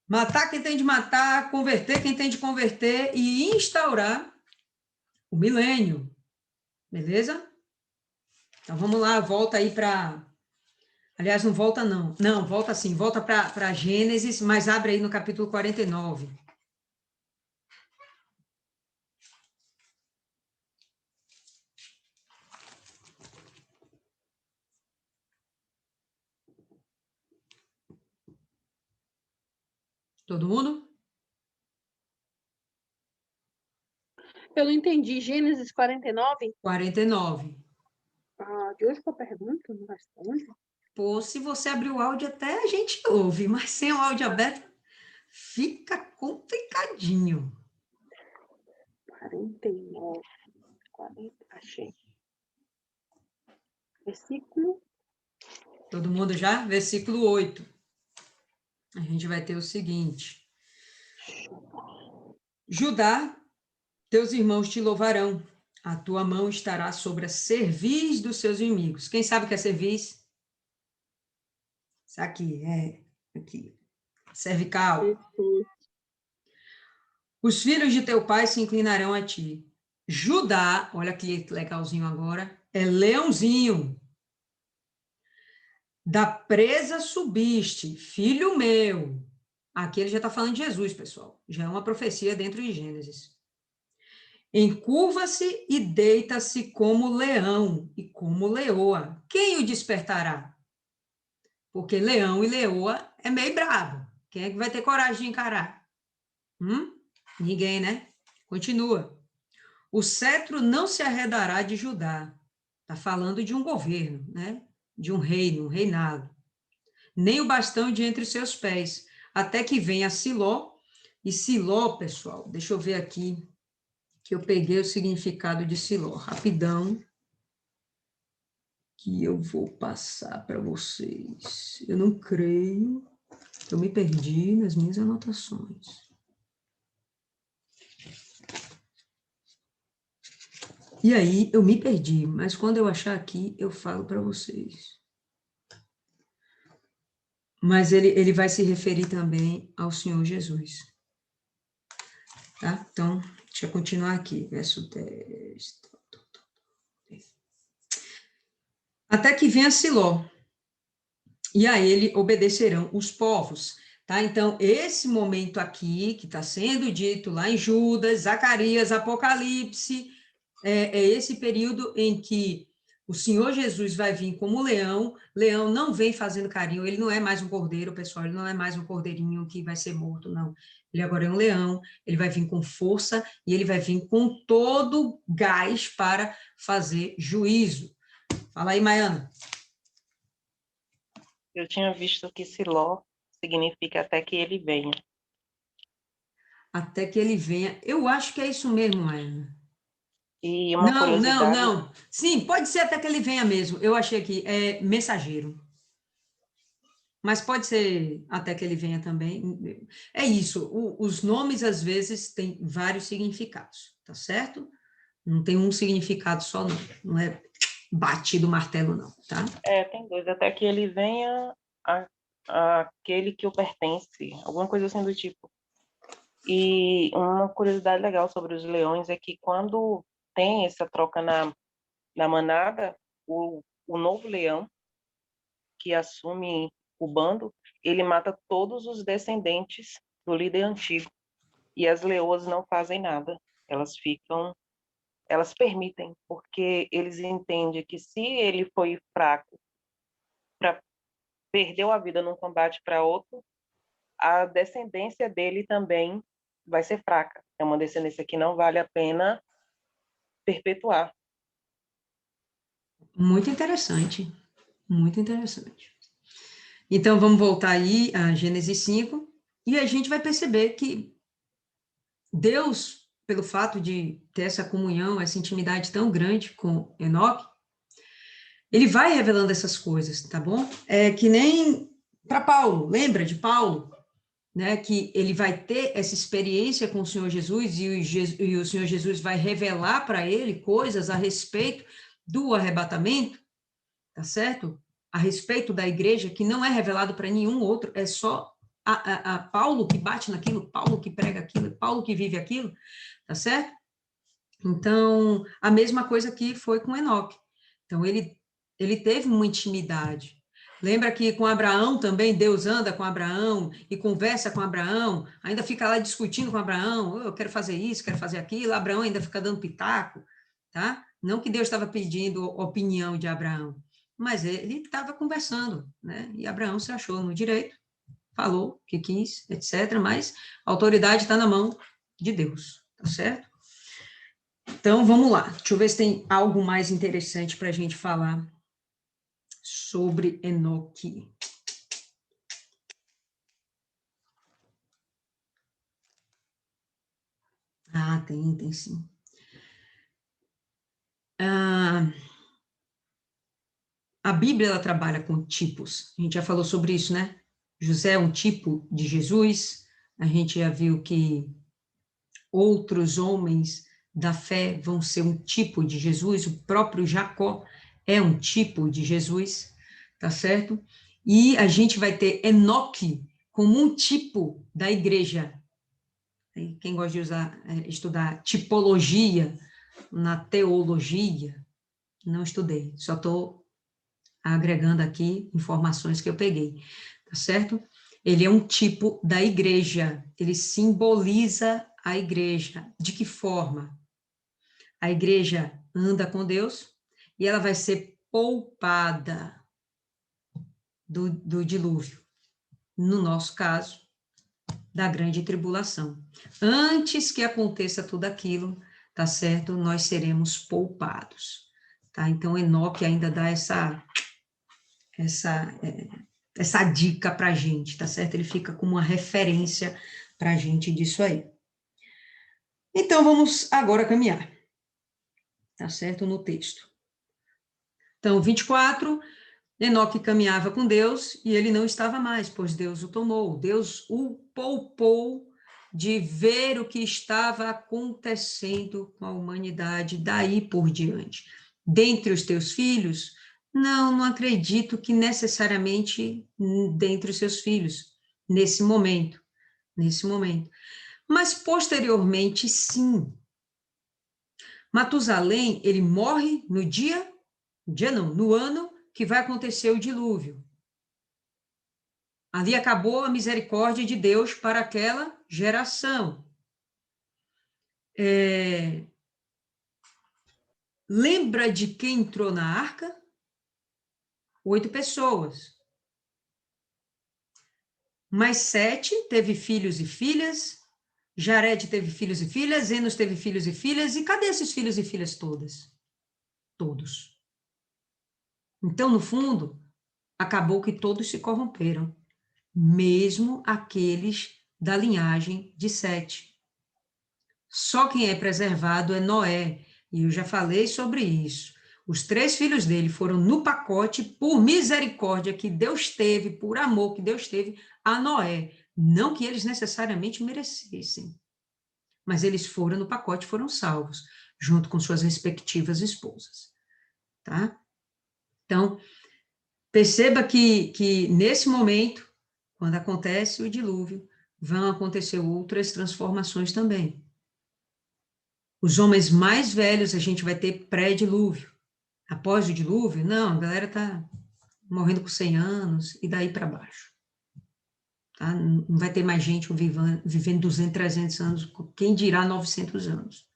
Matar quem tem de matar, converter quem tem de converter e instaurar o milênio. Beleza? Então, vamos lá, volta aí para... Aliás, não volta não. Não, volta sim, volta para Gênesis, mas abre aí no capítulo 49. Todo mundo? Eu não entendi. Gênesis 49? 49. De hoje que eu pergunto, não responde. Pô, se você abrir o áudio, até a gente ouve, mas sem o áudio aberto, fica complicadinho. 49. 40, achei. Versículo. Todo mundo já? Versículo 8. A gente vai ter o seguinte. Judá, teus irmãos te louvarão. A tua mão estará sobre a cerviz dos seus inimigos. Quem sabe o que é cerviz? Isso aqui, aqui. Cervical. Os filhos de teu pai se inclinarão a ti. Judá, olha que legalzinho agora, é leãozinho. Da presa subiste, filho meu. Aqui ele já está falando de Jesus, pessoal. Já é uma profecia dentro de Gênesis. Encurva-se e deita-se como leão e como leoa. Quem o despertará? Porque leão e leoa é meio brabo. Quem é que vai ter coragem de encarar? Ninguém, né? Continua. o cetro não se arredará de Judá. Está falando de um governo, né? De um reino, um reinado. Nem o bastão de entre seus pés, até que venha Siló. E Siló, pessoal, deixa eu ver aqui, que eu peguei o significado de Siló, rapidão, que eu vou passar para vocês. Eu não creio, eu me perdi nas minhas anotações. E aí, eu me perdi, mas quando eu achar aqui, eu falo para vocês. Mas ele vai se referir também ao Senhor Jesus. Tá? Então, deixa eu continuar aqui, verso 10. Até que venha Siló, e a ele obedecerão os povos. Tá? Então, esse momento aqui, que está sendo dito lá em Judas, Zacarias, Apocalipse, é esse período em que o Senhor Jesus vai vir como leão, leão não vem fazendo carinho, ele não é mais um cordeiro, pessoal, ele não é mais um cordeirinho que vai ser morto, não. Ele agora é um leão, ele vai vir com força e ele vai vir com todo gás para fazer juízo. Fala aí, Maiana. Eu tinha visto que Siló significa até que ele venha. Até que ele venha. Eu acho que é isso mesmo, Maiana. E uma Não, curiosidade... não. Sim, pode ser até que ele venha mesmo. Eu achei aqui, é mensageiro. Mas pode ser até que ele venha também. É isso, os nomes, às vezes, têm vários significados, tá certo? Não tem um significado só, não. Não é batido o martelo, não, tá? Tem dois. Até que ele venha aquele que o pertence. Alguma coisa assim do tipo. E uma curiosidade legal sobre os leões é que quando tem essa troca na manada, o novo leão que assume o bando, ele mata todos os descendentes do líder antigo. E as leoas não fazem nada. Elas permitem, porque eles entendem que se ele foi fraco, perdeu a vida num combate para outro, a descendência dele também vai ser fraca. É uma descendência que não vale a pena perpetuar. Muito interessante, muito interessante. Então, vamos voltar aí a Gênesis 5, e a gente vai perceber que Deus, pelo fato de ter essa comunhão, essa intimidade tão grande com Enoque, ele vai revelando essas coisas, tá bom? É que nem para Paulo, lembra de Paulo? Né, que ele vai ter essa experiência com o Senhor Jesus e o Senhor Jesus vai revelar para ele coisas a respeito do arrebatamento, tá certo? A respeito da igreja, que não é revelado para nenhum outro, é só a Paulo que bate naquilo, Paulo que prega aquilo, Paulo que vive aquilo, tá certo? Então, a mesma coisa que foi com Enoque. Então, ele teve uma intimidade. Lembra que com Abraão também, Deus anda com Abraão e conversa com Abraão, ainda fica lá discutindo com Abraão, eu quero fazer isso, quero fazer aquilo, Abraão ainda fica dando pitaco, tá? Não que Deus estava pedindo opinião de Abraão, mas ele estava conversando, né? E Abraão se achou no direito, falou o que quis, etc., mas a autoridade está na mão de Deus, tá certo? Então, vamos lá. Deixa eu ver se tem algo mais interessante para a gente falar sobre Enoque. Ah, tem sim. A Bíblia, ela trabalha com tipos. A gente já falou sobre isso, né? José é um tipo de Jesus. A gente já viu que outros homens da fé vão ser um tipo de Jesus. O próprio Jacó é um tipo de Jesus, tá certo? E a gente vai ter Enoque como um tipo da igreja. Quem gosta de estudar tipologia na teologia, não estudei, só estou agregando aqui informações que eu peguei, tá certo? Ele é um tipo da igreja, ele simboliza a igreja. De que forma? A igreja anda com Deus e ela vai ser poupada do dilúvio. No nosso caso, da grande tribulação. Antes que aconteça tudo aquilo, tá certo? Nós seremos poupados, tá? Então, Enoque ainda dá essa dica para a gente, tá certo? Ele fica como uma referência para a gente disso aí. Então, vamos agora caminhar, tá certo? No texto. Então, 24, Enoque caminhava com Deus e ele não estava mais, pois Deus o tomou. Deus o poupou de ver o que estava acontecendo com a humanidade daí por diante. Dentre os teus filhos, não acredito que necessariamente dentre os seus filhos, nesse momento. Mas posteriormente, sim. Matusalém, ele morre no ano que vai acontecer o dilúvio. Ali acabou a misericórdia de Deus para aquela geração. Lembra de quem entrou na arca? 8 pessoas. Mais 7 teve filhos e filhas. Jared teve filhos e filhas. Enos teve filhos e filhas. E cadê esses filhos e filhas todas? Todos. Então, no fundo, acabou que todos se corromperam, mesmo aqueles da linhagem de Sete. Só quem é preservado é Noé, e eu já falei sobre isso. Os 3 filhos dele foram no pacote por misericórdia que Deus teve, por amor que Deus teve a Noé. Não que eles necessariamente merecessem, mas eles foram no pacote, foram salvos, junto com suas respectivas esposas. Tá? Então, perceba que nesse momento, quando acontece o dilúvio, vão acontecer outras transformações também. Os homens mais velhos a gente vai ter pré-dilúvio. Após o dilúvio, não, a galera está morrendo com 100 anos e daí para baixo. Tá? Não vai ter mais gente vivendo 200, 300 anos, quem dirá 900 anos.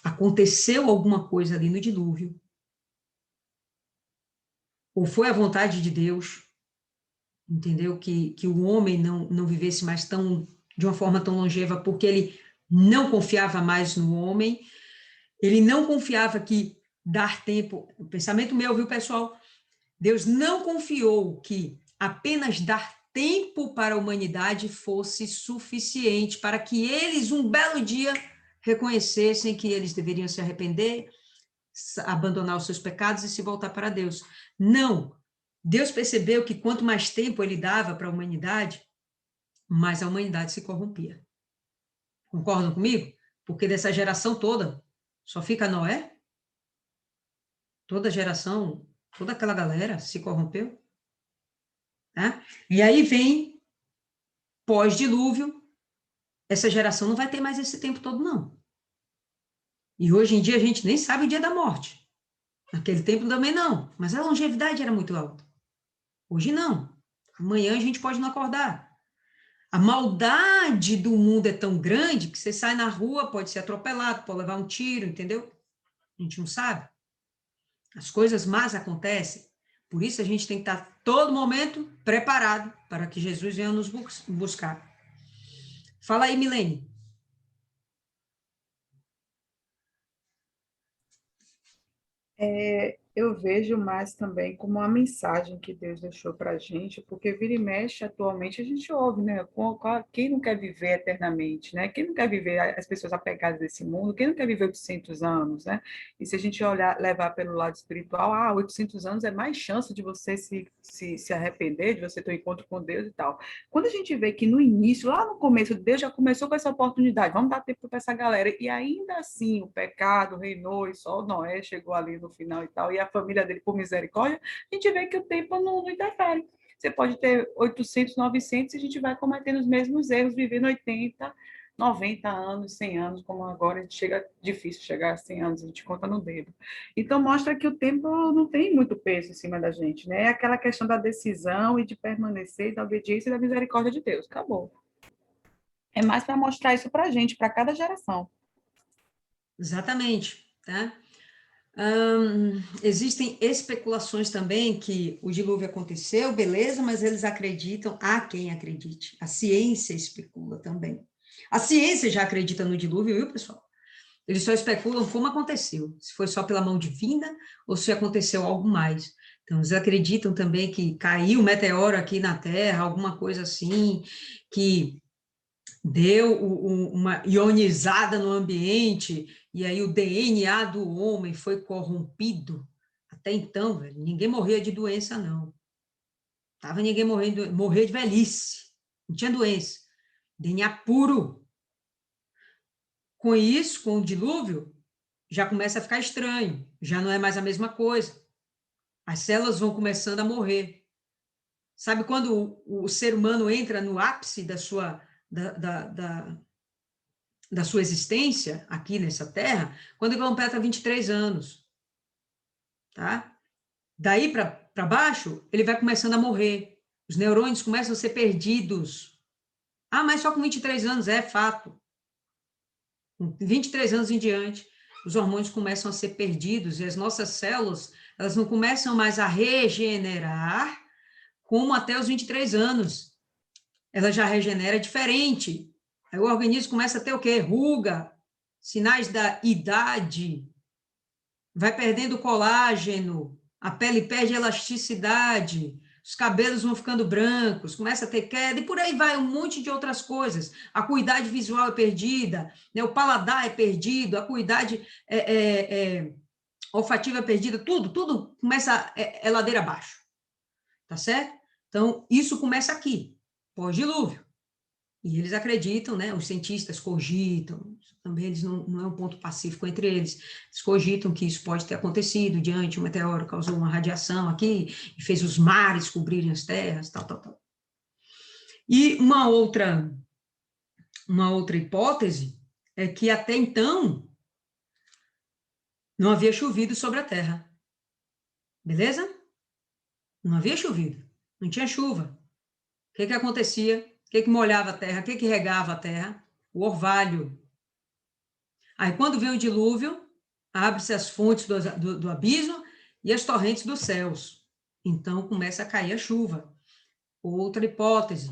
Aconteceu alguma coisa ali no dilúvio, ou foi a vontade de Deus, entendeu? Que o homem não vivesse mais de uma forma tão longeva, porque ele não confiava mais no homem, ele não confiava que dar tempo, o pensamento meu, viu, pessoal? Deus não confiou que apenas dar tempo para a humanidade fosse suficiente para que eles, um belo dia, reconhecessem que eles deveriam se arrepender, abandonar os seus pecados e se voltar para Deus. Não. Deus percebeu que quanto mais tempo ele dava para a humanidade, mais a humanidade se corrompia. Concordam comigo? Porque dessa geração toda, só fica Noé? Toda geração, toda aquela galera se corrompeu? Tá? E aí vem, pós-dilúvio, essa geração não vai ter mais esse tempo todo, não. E hoje em dia a gente nem sabe o dia da morte. Naquele tempo também não, mas a longevidade era muito alta. Hoje não. Amanhã a gente pode não acordar. A maldade do mundo é tão grande que você sai na rua, pode ser atropelado, pode levar um tiro, entendeu? A gente não sabe. As coisas más acontecem. Por isso a gente tem que estar todo momento preparado para que Jesus venha nos buscar. Fala aí, Milene. Eu vejo mais também como uma mensagem que Deus deixou para a gente, porque vira e mexe, atualmente, a gente ouve, né? Quem não quer viver eternamente, né? Quem não quer viver as pessoas apegadas desse mundo? Quem não quer viver 800 anos, né? E se a gente levar pelo lado espiritual, 800 anos é mais chance de você se arrepender, de você ter um encontro com Deus e tal. Quando a gente vê que no início, lá no começo, Deus já começou com essa oportunidade, vamos dar tempo para essa galera, e ainda assim o pecado reinou, e só Noé chegou ali no final e tal, e a família dele, por misericórdia, a gente vê que o tempo não interfere. Você pode ter 800, 900 e a gente vai cometendo os mesmos erros, vivendo 80, 90 anos, 100 anos, como agora difícil chegar a 100 anos, a gente conta no dedo. Então, mostra que o tempo não tem muito peso em cima da gente, né? É aquela questão da decisão e de permanecer, da obediência e da misericórdia de Deus. Acabou. É mais para mostrar isso para a gente, para cada geração. Exatamente, tá? Existem especulações também que o dilúvio aconteceu, beleza, mas eles acreditam, há quem acredite. A ciência especula também. A ciência já acredita no dilúvio, viu, pessoal? Eles só especulam como aconteceu, se foi só pela mão divina ou se aconteceu algo mais. Então, eles acreditam também que caiu um meteoro aqui na Terra, alguma coisa assim, que deu uma ionizada no ambiente, e aí o DNA do homem foi corrompido. Até então, velho, ninguém morria de doença, não. Tava ninguém morria de velhice. Não tinha doença. DNA puro. Com isso, com o dilúvio, já começa a ficar estranho. Já não é mais a mesma coisa. As células vão começando a morrer. Sabe quando o ser humano entra no ápice da sua existência aqui nessa Terra, quando ele completa 23 anos, tá? Daí para baixo, ele vai começando a morrer. Os neurônios começam a ser perdidos. Ah, mas só com 23 anos, é fato. Com 23 anos em diante, os hormônios começam a ser perdidos e as nossas células, elas não começam mais a regenerar como até os 23 anos. Ela já regenera diferente. Aí o organismo começa a ter o quê? Ruga, sinais da idade, vai perdendo colágeno, a pele perde elasticidade, os cabelos vão ficando brancos, começa a ter queda, e por aí vai um monte de outras coisas. A acuidade visual é perdida, né? O paladar é perdido, a acuidade olfativa é perdida, tudo começa ladeira abaixo, tá certo? Então, isso começa aqui, pós-dilúvio. E eles acreditam, né, os cientistas cogitam, também eles não é um ponto pacífico entre eles, eles cogitam que isso pode ter acontecido diante, um meteoro causou uma radiação aqui, e fez os mares cobrirem as terras, tal. E uma outra hipótese é que até então não havia chovido sobre a terra, beleza? Não havia chovido, não tinha chuva. O que acontecia? O que molhava a terra? O que regava a terra? O orvalho. Aí, quando vem o dilúvio, abre-se as fontes do abismo e as torrentes dos céus. Então, começa a cair a chuva. Outra hipótese,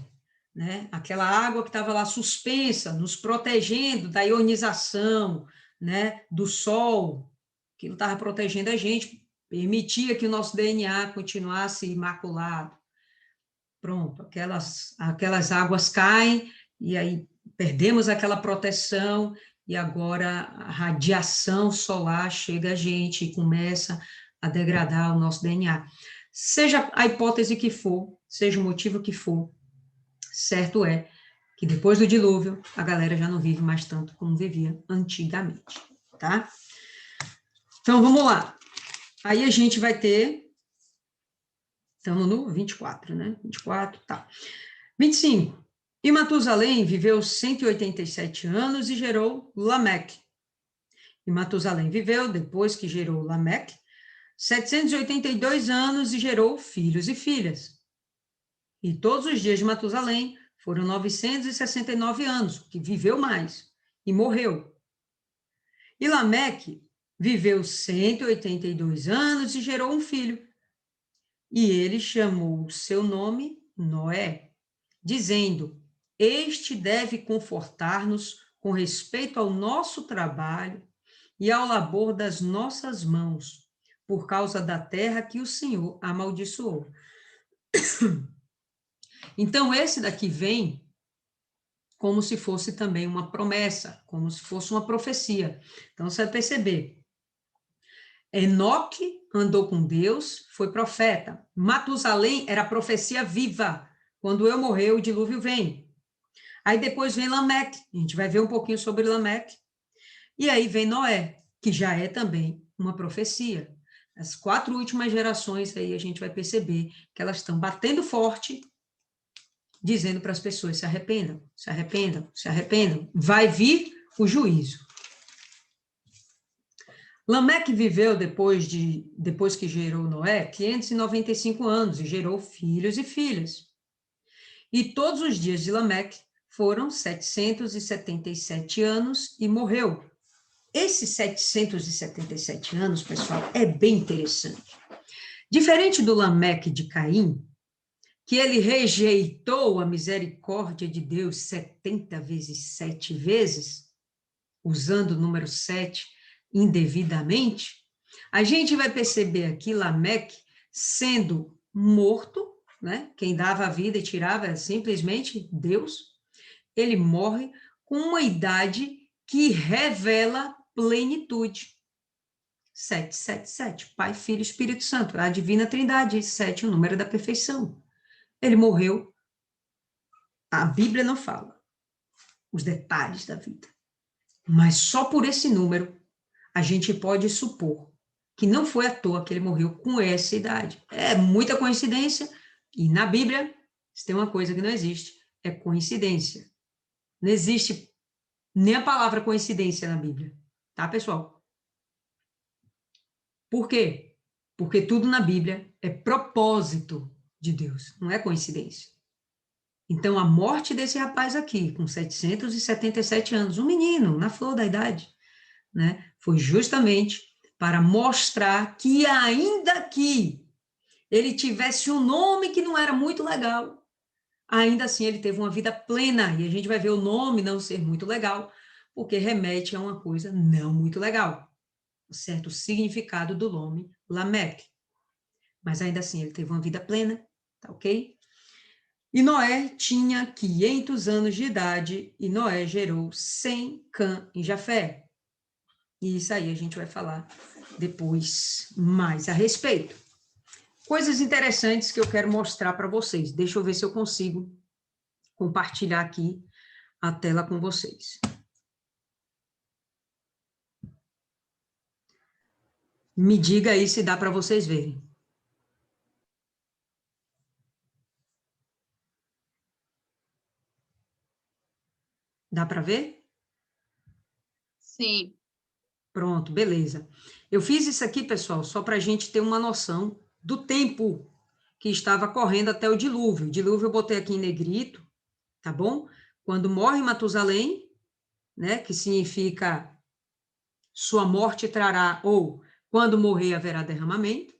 né? Aquela água que estava lá suspensa, nos protegendo da ionização, né? Do sol, que não estava protegendo a gente, permitia que o nosso DNA continuasse imaculado. Pronto, aquelas águas caem, e aí perdemos aquela proteção, e agora a radiação solar chega a gente e começa a degradar o nosso DNA. Seja a hipótese que for, seja o motivo que for, certo é que depois do dilúvio, a galera já não vive mais tanto como vivia antigamente, tá? Então, vamos lá. Aí a gente vai ter... Estamos no 24, né? 24, tá. 25. E Matusalém viveu 187 anos e gerou Lameque. E Matusalém viveu, depois que gerou Lameque, 782 anos e gerou filhos e filhas. E todos os dias de Matusalém foram 969 anos, que viveu mais, e morreu. E Lameque viveu 182 anos e gerou um filho. E ele chamou o seu nome Noé, dizendo: este deve confortar-nos com respeito ao nosso trabalho e ao labor das nossas mãos, por causa da terra que o Senhor amaldiçoou. Então, esse daqui vem como se fosse também uma promessa, como se fosse uma profecia. Então, você vai perceber, Enoque andou com Deus, foi profeta. Matusalém era profecia viva. Quando eu morrer, o dilúvio vem. Aí depois vem Lameque, a gente vai ver um pouquinho sobre Lameque. E aí vem Noé, que já é também uma profecia. As 4 últimas gerações aí a gente vai perceber que elas estão batendo forte, dizendo para as pessoas: se arrependam, se arrependam, se arrependam. Vai vir o juízo. Lameque viveu, depois que gerou Noé, 595 anos e gerou filhos e filhas. E todos os dias de Lameque foram 777 anos e morreu. Esses 777 anos, pessoal, é bem interessante. Diferente do Lameque de Caim, que ele rejeitou a misericórdia de Deus 70 vezes, 7 vezes, usando o número 7 indevidamente, a gente vai perceber aqui Lameque sendo morto, né? Quem dava a vida e tirava é simplesmente Deus. Ele morre com uma idade que revela plenitude. 777, Pai, Filho e Espírito Santo, a divina trindade, 7, o número da perfeição. Ele morreu, a Bíblia não fala os detalhes da vida, mas só por esse número a gente pode supor que não foi à toa que ele morreu com essa idade. É muita coincidência, e na Bíblia, se tem uma coisa que não existe, é coincidência. Não existe nem a palavra coincidência na Bíblia, tá, pessoal? Por quê? Porque tudo na Bíblia é propósito de Deus, não é coincidência. Então, a morte desse rapaz aqui, com 777 anos, um menino, na flor da idade, né, foi justamente para mostrar que, ainda que ele tivesse um nome que não era muito legal, ainda assim ele teve uma vida plena, e a gente vai ver o nome não ser muito legal, porque remete a uma coisa não muito legal, certo significado do nome Lameque. Mas ainda assim ele teve uma vida plena, tá ok? E Noé tinha 500 anos de idade, e Noé gerou Sem, Cã e Jafé. E isso aí a gente vai falar depois mais a respeito. Coisas interessantes que eu quero mostrar para vocês. Deixa eu ver se eu consigo compartilhar aqui a tela com vocês. Me diga aí se dá para vocês verem. Dá para ver? Sim. Pronto, beleza. Eu fiz isso aqui, pessoal, só para a gente ter uma noção do tempo que estava correndo até o dilúvio. O dilúvio eu botei aqui em negrito, tá bom? Quando morre Matusalém, né, que significa sua morte trará, ou quando morrer haverá derramamento.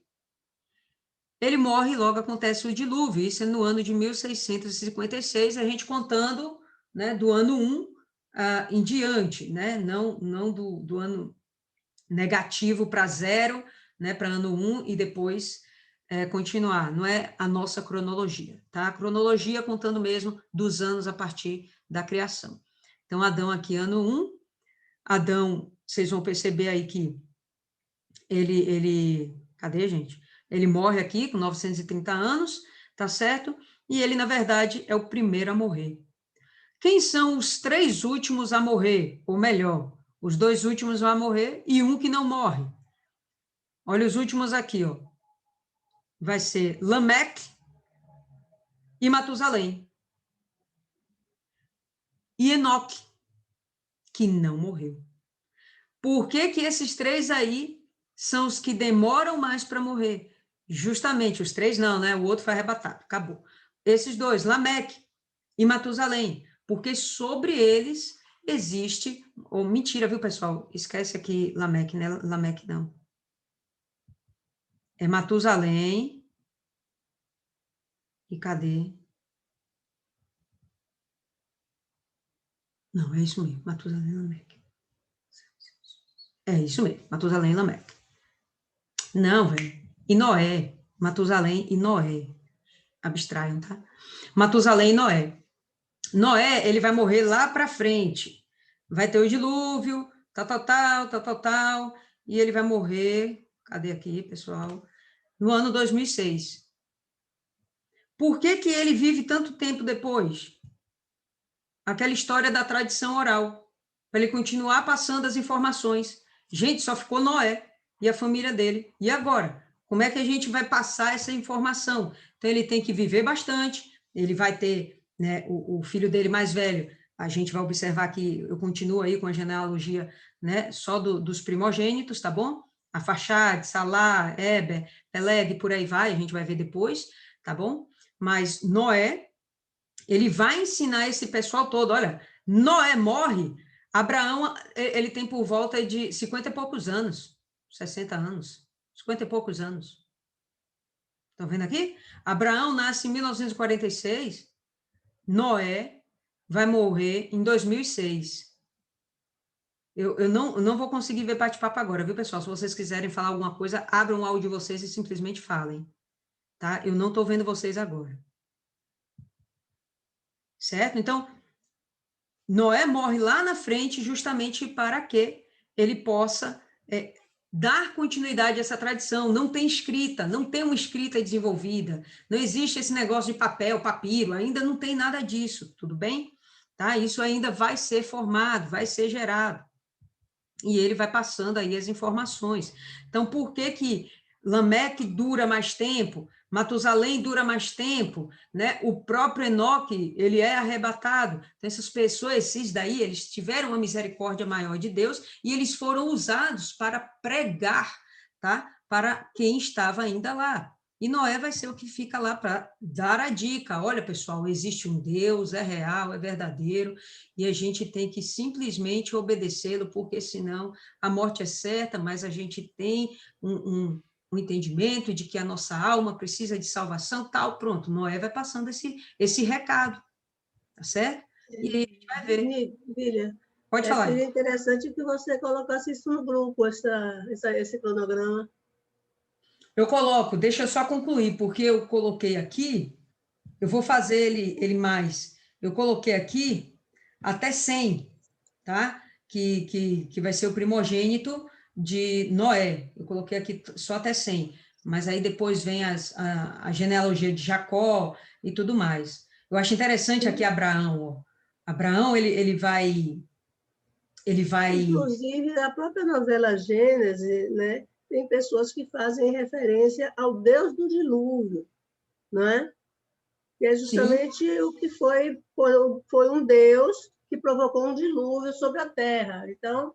Ele morre e logo acontece o dilúvio, isso é no ano de 1656, a gente contando, né, do ano 1 em diante, né, não do ano negativo para 0, né, para ano 1 e depois continuar, não é a nossa cronologia, tá? A cronologia contando mesmo dos anos a partir da criação. Então, Adão aqui, ano 1, Adão, vocês vão perceber aí que cadê, gente? Ele morre aqui com 930 anos, tá certo? E ele, na verdade, é o primeiro a morrer. Quem são os 3 últimos a morrer? Ou melhor, os 2 últimos vão morrer e um que não morre. Olha os últimos aqui, ó. Vai ser Lameque e Matusalém. E Enoque, que não morreu. Por que que esses 3 aí são os que demoram mais para morrer? Justamente, os 3 não, né? O outro foi arrebatado, acabou. Esses 2, Lameque e Matusalém, porque sobre eles existe, ou mentira, viu, pessoal? Esquece aqui Lameque, né? Lameque não. É Matusalém. E cadê? Não, é isso mesmo, Matusalém e Lameque. É isso mesmo, Matusalém e Lameque. Não, velho. E Noé, Matusalém e Noé. Abstraiam, tá? Matusalém e Noé. Noé, ele vai morrer lá para frente. Vai ter o dilúvio, tal, e ele vai morrer, cadê aqui, pessoal? No ano 2006. Por que que ele vive tanto tempo depois? Aquela história da tradição oral, para ele continuar passando as informações. Gente, só ficou Noé e a família dele. E agora? Como é que a gente vai passar essa informação? Então, ele tem que viver bastante, ele vai ter, né, o filho dele mais velho, a gente vai observar que eu continuo aí com a genealogia, né, só dos primogênitos, tá bom? Arfaxade, Salá, Eber, Peleg, por aí vai, a gente vai ver depois, tá bom? Mas Noé, ele vai ensinar esse pessoal todo, olha, Noé morre, Abraão, ele tem por volta de 50 e poucos anos, 60 anos, 50 e poucos anos. Estão vendo aqui? Abraão nasce em 1946, Noé vai morrer em 2006. eu não vou conseguir ver bate-papo agora, viu, pessoal? Se vocês quiserem falar alguma coisa, abram o áudio de vocês e simplesmente falem, tá? Eu não estou vendo vocês agora. Certo? Então, Noé morre lá na frente justamente para que ele possa dar continuidade a essa tradição. Não tem escrita, não tem uma escrita desenvolvida, não existe esse negócio de papel, papiro, ainda não tem nada disso, tudo bem? Tá? Isso ainda vai ser formado, vai ser gerado. E ele vai passando aí as informações. Então, por que que Lameque dura mais tempo, Matusalém dura mais tempo, né? O próprio Enoque, ele é arrebatado. Então, essas pessoas, esses daí, eles tiveram uma misericórdia maior de Deus e eles foram usados para pregar, tá? Para quem estava ainda lá. E Noé vai ser o que fica lá para dar a dica. Olha, pessoal, existe um Deus, é real, é verdadeiro, e a gente tem que simplesmente obedecê-lo, porque senão a morte é certa, mas a gente tem um entendimento de que a nossa alma precisa de salvação, tal, pronto. Noé vai passando esse recado, tá certo? E aí a gente vai ver. Miriam, Pode falar. seria interessante que você colocasse isso no grupo, esse cronograma. Eu coloco, deixa eu só concluir, porque eu coloquei aqui, eu vou fazer ele mais. Eu coloquei aqui até 100, tá? Que vai ser o primogênito de Noé. Eu coloquei aqui só até 100, mas aí depois vem a genealogia de Jacó e tudo mais. Eu acho interessante aqui Abraão, ó. Abraão, ele vai... Inclusive, a própria novela Gênesis, né, tem pessoas que fazem referência ao Deus do dilúvio, não é? Que é justamente Sim. o que foi um Deus que provocou um dilúvio sobre a terra. Então,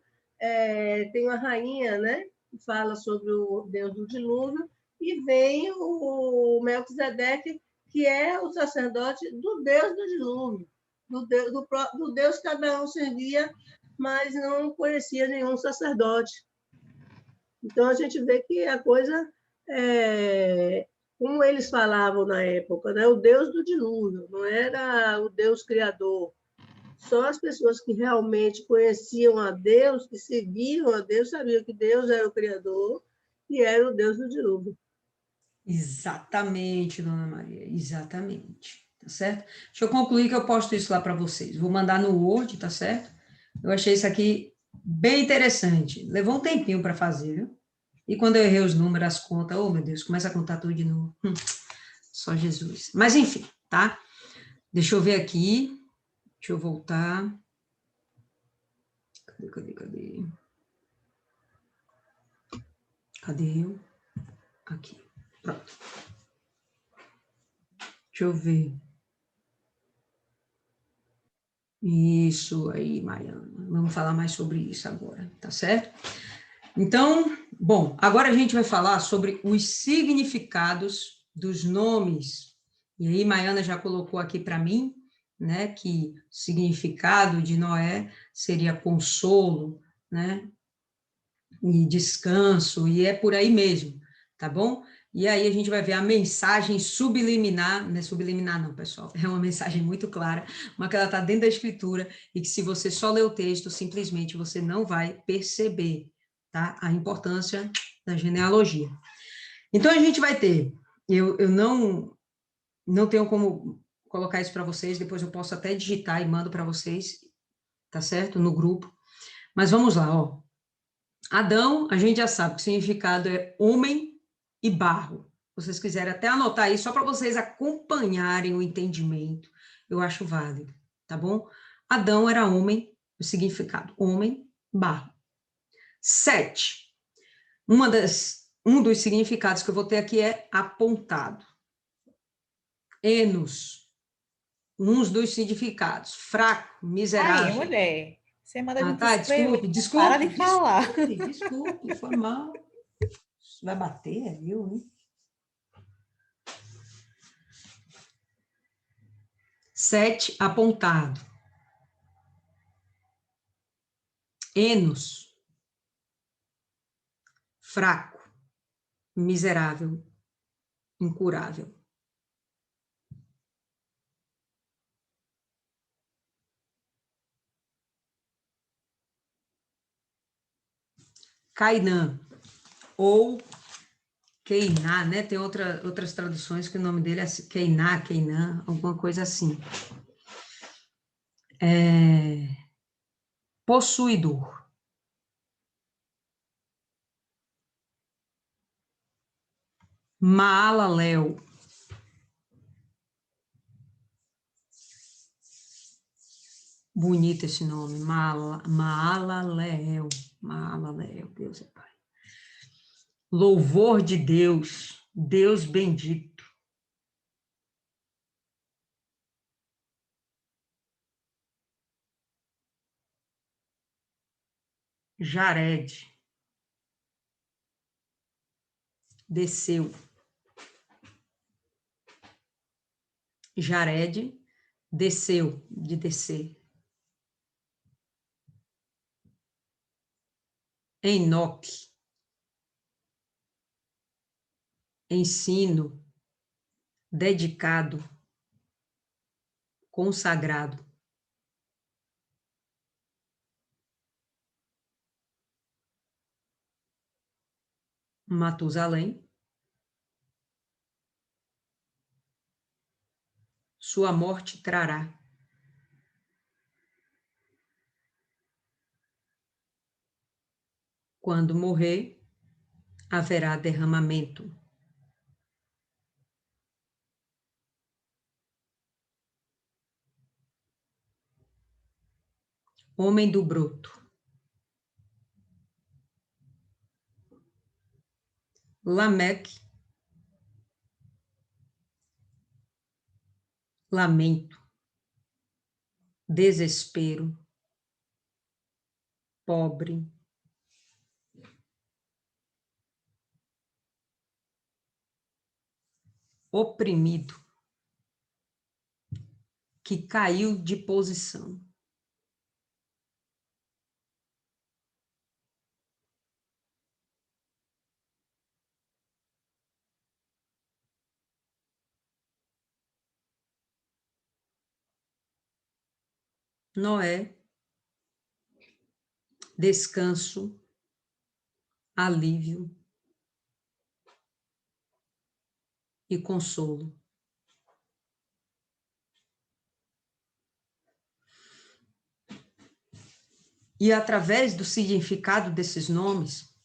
tem uma rainha, né, que fala sobre o Deus do dilúvio, e vem o Melquisedeque, que é o sacerdote do Deus do dilúvio, do Deus que Abraão servia, mas não conhecia nenhum sacerdote. Então, a gente vê que a coisa, como eles falavam na época, né? O Deus do dilúvio, não era o Deus criador. Só as pessoas que realmente conheciam a Deus, que seguiam a Deus, sabiam que Deus era o criador e era o Deus do dilúvio. Exatamente, dona Maria, exatamente, tá certo? Deixa eu concluir que eu posto isso lá para vocês. Vou mandar no Word, tá certo? Eu achei isso aqui bem interessante. Levou um tempinho para fazer, viu? E quando eu errei os números, as contas, oh, meu Deus, começa a contar tudo de novo. Só Jesus. Mas, enfim, tá? Deixa eu ver aqui. Deixa eu voltar. Cadê? Cadê eu? Aqui. Pronto. Deixa eu ver. Isso aí, Mariana. Vamos falar mais sobre isso agora, tá certo? Então, bom, agora a gente vai falar sobre os significados dos nomes. E aí, Mariana já colocou aqui para mim, né, que o significado de Noé seria consolo, né, e descanso, e é por aí mesmo, tá bom? E aí a gente vai ver a mensagem subliminar, não é subliminar não, pessoal, é uma mensagem muito clara, mas que ela está dentro da escritura, e que se você só ler o texto, simplesmente você não vai perceber, tá? A importância da genealogia. Então a gente vai ter, eu não tenho como colocar isso para vocês, depois eu posso até digitar e mando para vocês, tá certo? No grupo, mas vamos lá, ó. Adão, a gente já sabe que o significado é homem e barro. Se vocês quiserem até anotar aí, só para vocês acompanharem o entendimento, eu acho válido, tá bom? Adão era homem, o significado, homem, barro. 7. Um dos significados que eu vou ter aqui é apontado. Enos, um dos significados, fraco, miserável. Aí, mulher, você manda de Tá, desculpe. Para de falar. Desculpe, foi mal. Vai bater, viu, né? 7, apontado. Enos, fraco, miserável, incurável. Cainã, ou Queiná, né? Tem outras traduções que o nome dele é Queiná, Queinã, alguma coisa assim. Possuidor. Maalalel. Bonito esse nome, Maalalel. Maalalel, Deus é Pai. Louvor de Deus, Deus bendito. Jared. Desceu. Jared desceu, de descer. Enoque. Ensino. Dedicado. Consagrado. Matusalém. Sua morte trará. Quando morrer, haverá derramamento. Homem do broto. Lameque. Lamento. Desespero. Pobre. Oprimido. Que caiu de posição. Noé, descanso, alívio e consolo. E através do significado desses nomes...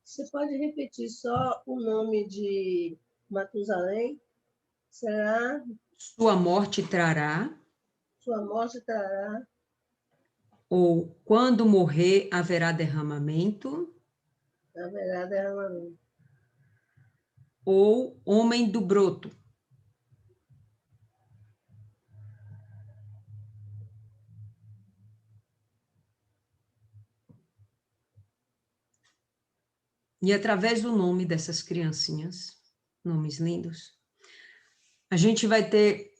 Você pode repetir só o nome de Matusalém? Será? Sua morte trará. Sua morte trará. Ou quando morrer, haverá derramamento. Haverá derramamento. Ou homem do broto. E através do nome dessas criancinhas, nomes lindos, a gente vai ter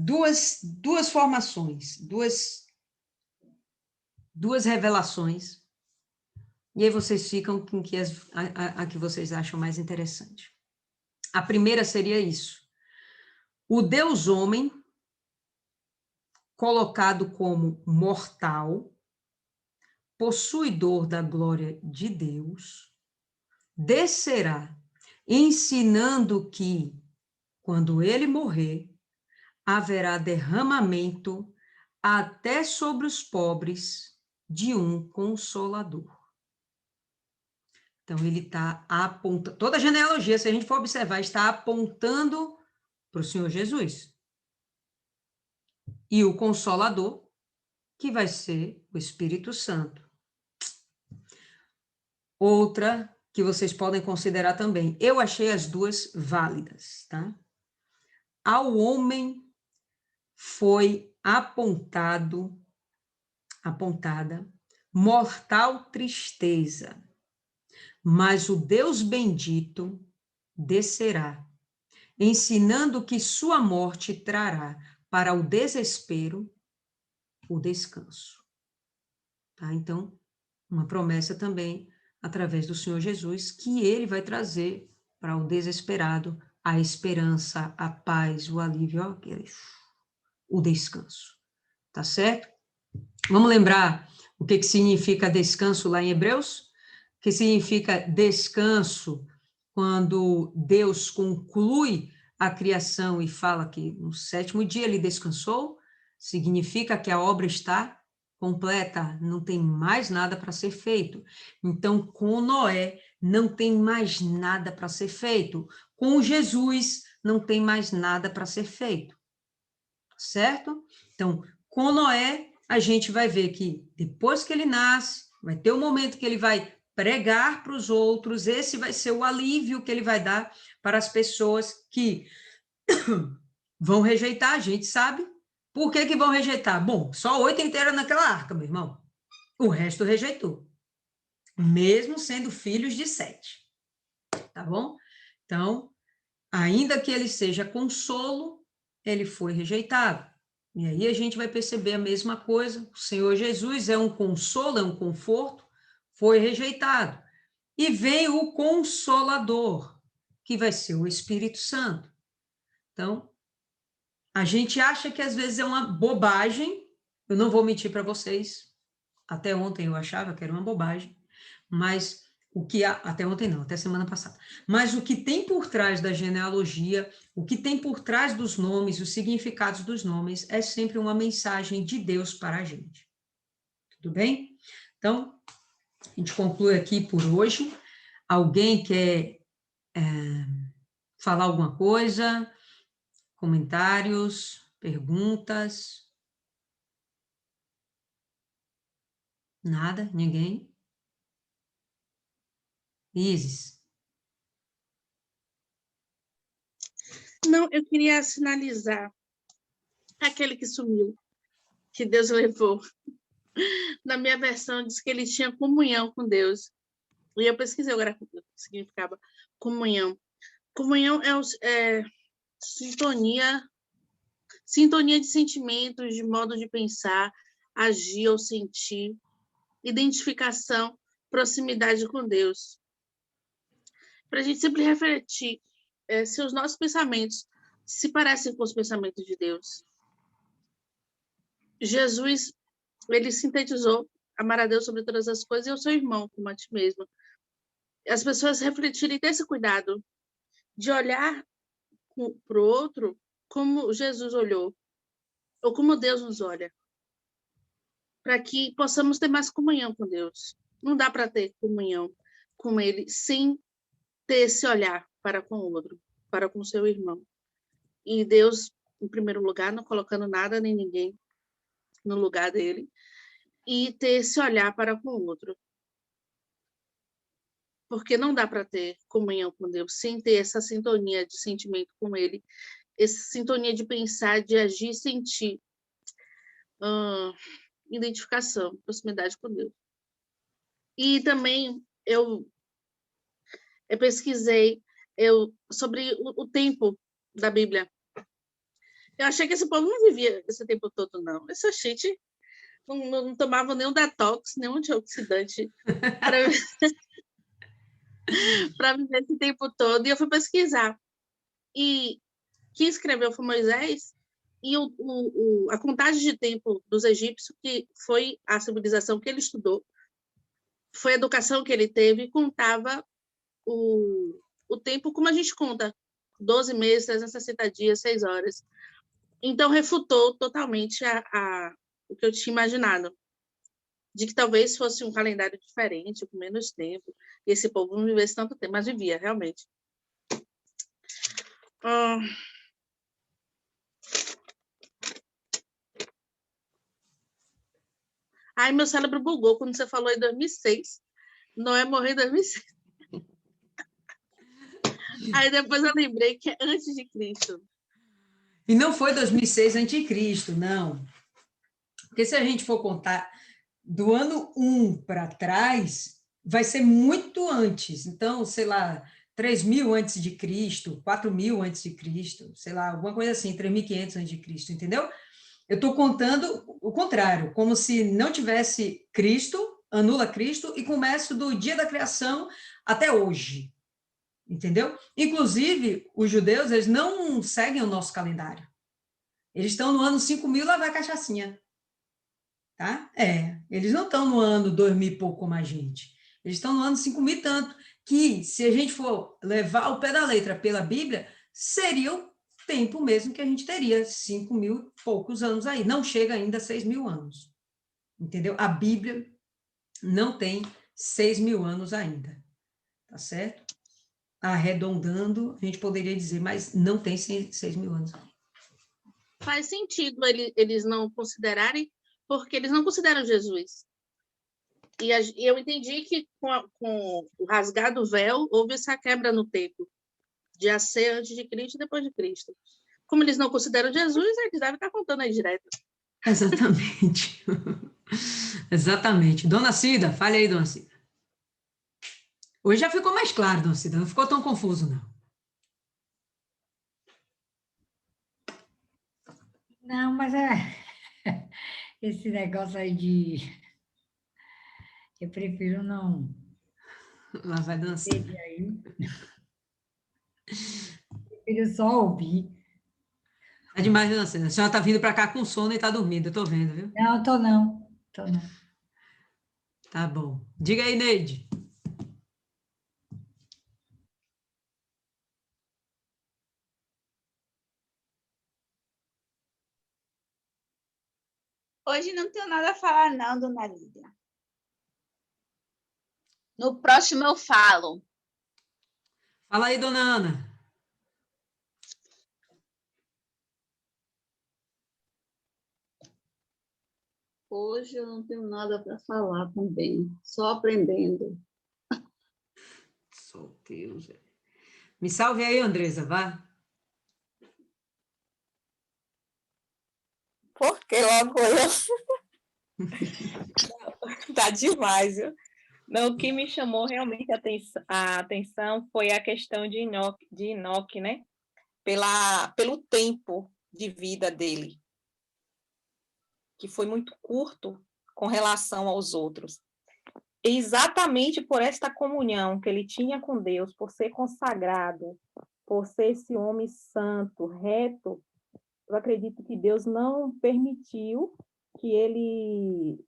duas formações, duas revelações, e aí vocês ficam com a que vocês acham mais interessante. A primeira seria isso. O Deus homem, colocado como mortal, possuidor da glória de Deus, descerá, ensinando que, quando ele morrer, haverá derramamento até sobre os pobres de um consolador. Então, ele está apontando, toda a genealogia, se a gente for observar, está apontando para o Senhor Jesus. E o Consolador, que vai ser o Espírito Santo. Outra que vocês podem considerar também. Eu achei as duas válidas, tá? Ao homem foi apontada mortal tristeza, mas o Deus bendito descerá, ensinando que sua morte trará para o desespero o descanso. Tá? Então, uma promessa também através do Senhor Jesus, que ele vai trazer para o desesperado a esperança, a paz, o alívio, o descanso. Tá certo? Vamos lembrar O que significa descanso lá em Hebreus? O que significa descanso quando Deus conclui a criação e fala que no 7º dia ele descansou? Significa que a obra está completa, não tem mais nada para ser feito. Então, com Noé, não tem mais nada para ser feito. Com Jesus, não tem mais nada para ser feito. Certo? Então, com Noé, a gente vai ver que depois que ele nasce, vai ter um momento que ele vai pregar para os outros, esse vai ser o alívio que ele vai dar para as pessoas que vão rejeitar, a gente sabe. Por que vão rejeitar? Bom, só 8 inteiros naquela arca, meu irmão. O resto rejeitou. Mesmo sendo filhos de 7. Tá bom? Então, ainda que ele seja consolo, ele foi rejeitado. E aí a gente vai perceber a mesma coisa. O Senhor Jesus é um consolo, é um conforto, foi rejeitado. E vem o Consolador, que vai ser o Espírito Santo. Então, a gente acha que às vezes é uma bobagem, eu não vou mentir para vocês, até ontem eu achava que era uma bobagem, mas o que até ontem não, até semana passada. Mas o que tem por trás da genealogia, o que tem por trás dos nomes, os significados dos nomes, é sempre uma mensagem de Deus para a gente. Tudo bem? Então, a gente conclui aqui por hoje. Alguém quer falar alguma coisa? Comentários? Perguntas? Nada? Ninguém? Isis? Não, eu queria sinalizar aquele que sumiu, que Deus levou. Na minha versão, diz que ele tinha comunhão com Deus. E eu pesquisei agora o que significava comunhão. Comunhão é sintonia de sentimentos, de modo de pensar, agir ou sentir, identificação, proximidade com Deus. Para a gente sempre refletir se os nossos pensamentos se parecem com os pensamentos de Deus. Jesus, ele sintetizou amar a Deus sobre todas as coisas e o seu irmão como a ti mesmo. As pessoas refletirem e ter esse cuidado de olhar para o outro como Jesus olhou, ou como Deus nos olha, para que possamos ter mais comunhão com Deus. Não dá para ter comunhão com Ele sem ter esse olhar para com o outro, para com o seu irmão. E Deus, em primeiro lugar, não colocando nada nem ninguém no lugar dele, e ter esse olhar para com o outro. Porque não dá para ter comunhão com Deus sem ter essa sintonia de sentimento com Ele, essa sintonia de pensar, de agir, sentir, identificação, proximidade com Deus. E também eu pesquisei sobre o tempo da Bíblia. Eu achei que esse povo não vivia esse tempo todo, não. Essa gente não tomava nenhum detox, nenhum antioxidante para viver esse tempo todo. E eu fui pesquisar. E quem escreveu foi Moisés, e a contagem de tempo dos egípcios, que foi a civilização que ele estudou, foi a educação que ele teve, contava o tempo como a gente conta, 12 meses, 360 dias, 6 horas. Então, refutou totalmente o que eu tinha imaginado, de que talvez fosse um calendário diferente, com menos tempo, e esse povo não vivesse tanto tempo, mas vivia, realmente. Ai, meu cérebro bugou quando você falou em 2006. Noé morreu em 2006. Aí depois eu lembrei que é antes de Cristo. E não foi 2006 anticristo, não. Porque se a gente for contar do ano 1 para trás, vai ser muito antes. Então, sei lá, 3.000 antes de Cristo, 4.000 antes de Cristo, sei lá, alguma coisa assim, 3.500 antes de Cristo, entendeu? Eu estou contando o contrário, como se não tivesse Cristo, anula Cristo e começa do dia da criação até hoje, entendeu? Inclusive, os judeus, eles não seguem o nosso calendário. Eles estão no ano 5.000, lá vai a cachaçinha. Tá? Eles não estão no ano 2000 e pouco como a gente. Eles estão no ano 5000 e tanto, que se a gente for levar ao pé da letra pela Bíblia, seria o tempo mesmo que a gente teria, 5000 e poucos anos aí. Não chega ainda a 6000 anos. Entendeu? A Bíblia não tem 6000 anos ainda. Tá certo? Arredondando, a gente poderia dizer, mas não tem 6000 anos. Faz sentido eles não considerarem, porque eles não consideram Jesus. E eu entendi que com o rasgar do véu, houve essa quebra no tempo, de a ser antes de Cristo e depois de Cristo. Como eles não consideram Jesus, eles devem estar contando aí direto. Exatamente. Exatamente. Dona Cida, fale aí, Dona Cida. Hoje já ficou mais claro, Dona Cida, não ficou tão confuso, não. Não, mas esse negócio aí de... Eu prefiro não Lá vai Dona Cida. aí. Prefiro só ouvir. É demais, Dona Cida. A senhora tá vindo para cá com sono e tá dormindo, eu tô vendo, viu? Não, tô não. Tô não. Tá bom. Diga aí, Neide. Hoje não tenho nada a falar, não, dona Lídia. No próximo eu falo. Fala aí, Dona Ana. Hoje eu não tenho nada para falar também, só aprendendo. Só Deus. Me salve aí, Andresa, vá. Por que logo eu? Tá demais, viu? Não, o que me chamou realmente a atenção foi a questão de Enoque, né? Pelo tempo de vida dele, que foi muito curto com relação aos outros. E exatamente por esta comunhão que ele tinha com Deus, por ser consagrado, por ser esse homem santo, reto, eu acredito que Deus não permitiu que ele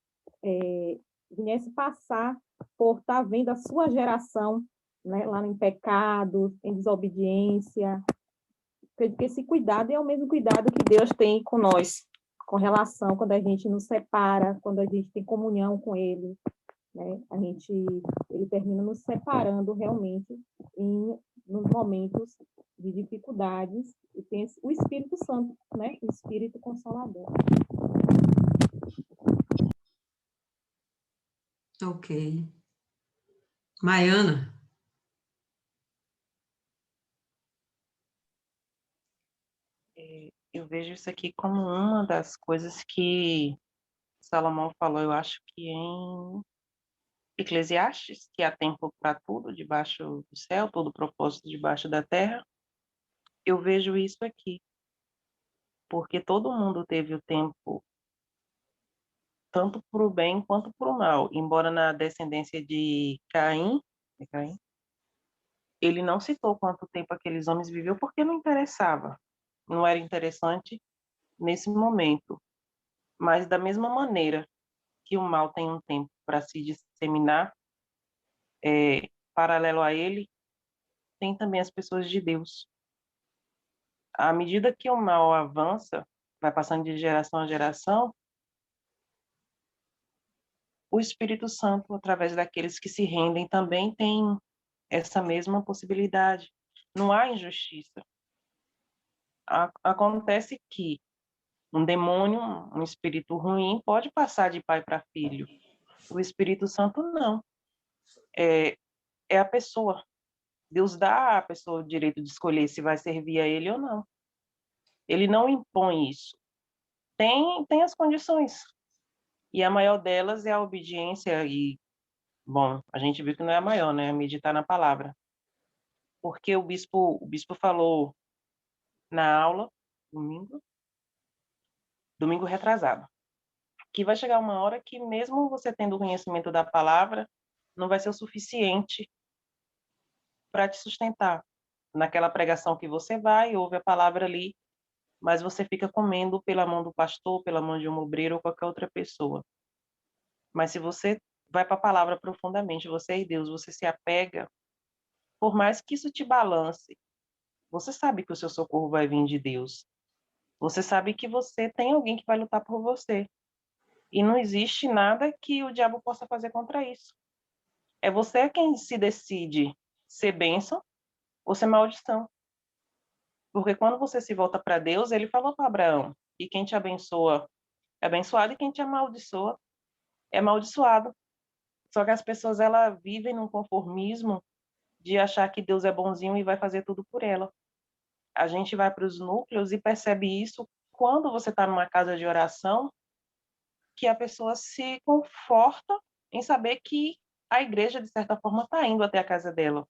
viesse passar por estar vendo a sua geração, né, lá em pecado, em desobediência. Porque esse cuidado é o mesmo cuidado que Deus tem com nós, com relação quando a gente nos separa, quando a gente tem comunhão com Ele, né? Ele termina nos separando realmente nos momentos de dificuldades, e tem o Espírito Santo, né? O Espírito Consolador. Ok. Maiana. Eu vejo isso aqui como uma das coisas que Salomão falou, eu acho que em Eclesiastes, que há tempo para tudo debaixo do céu, todo propósito debaixo da terra. Eu vejo isso aqui, porque todo mundo teve o tempo tanto para o bem quanto para o mal, embora na descendência de Caim, ele não citou quanto tempo aqueles homens viveu, porque não interessava, não era interessante nesse momento. Mas da mesma maneira que o mal tem um tempo para se disseminar, paralelo a ele, tem também as pessoas de Deus. À medida que o mal avança, vai passando de geração a geração, o Espírito Santo, através daqueles que se rendem, também tem essa mesma possibilidade. Não há injustiça. Acontece que um demônio, um espírito ruim, pode passar de pai para filho. O Espírito Santo não. É a pessoa. Deus dá à pessoa o direito de escolher se vai servir a ele ou não. Ele não impõe isso. Tem as condições. E a maior delas é a obediência e, bom, a gente viu que não é a maior, né? Meditar na palavra. Porque o bispo falou na aula, domingo retrasado, que vai chegar uma hora que mesmo você tendo o conhecimento da palavra, não vai ser o suficiente para te sustentar. Naquela pregação que você vai, ouve a palavra ali, mas você fica comendo pela mão do pastor, pela mão de um obreiro ou qualquer outra pessoa. Mas se você vai para a palavra profundamente, você e Deus, você se apega, por mais que isso te balance, você sabe que o seu socorro vai vir de Deus. Você sabe que você tem alguém que vai lutar por você. E não existe nada que o diabo possa fazer contra isso. É você quem se decide ser bênção ou ser maldição. Porque quando você se volta para Deus, ele falou para Abraão que quem te abençoa é abençoado e quem te amaldiçoa é amaldiçoado. Só que as pessoas elas vivem num conformismo de achar que Deus é bonzinho e vai fazer tudo por ela. A gente vai para os núcleos e percebe isso quando você está numa casa de oração, que a pessoa se conforta em saber que a igreja, de certa forma, está indo até a casa dela.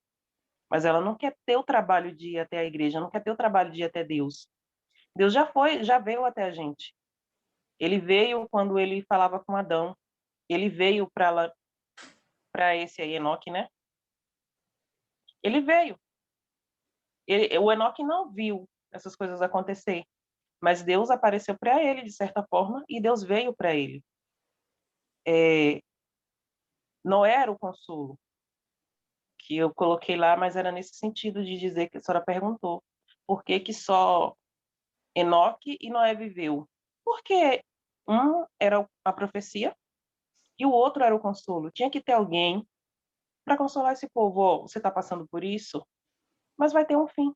Mas ela não quer ter o trabalho de ir até a igreja, não quer ter o trabalho de ir até Deus. Deus já veio até a gente. Ele veio quando ele falava com Adão. Ele veio para esse aí, Enoque, né? Ele veio. O Enoque não viu essas coisas acontecer, mas Deus apareceu para ele, de certa forma, e Deus veio para ele. Noé era o consolo, que eu coloquei lá, mas era nesse sentido de dizer que a senhora perguntou por que que só Enoque e Noé viveu. Porque um era a profecia e o outro era o consolo. Tinha que ter alguém para consolar esse povo. Oh, você está passando por isso, mas vai ter um fim.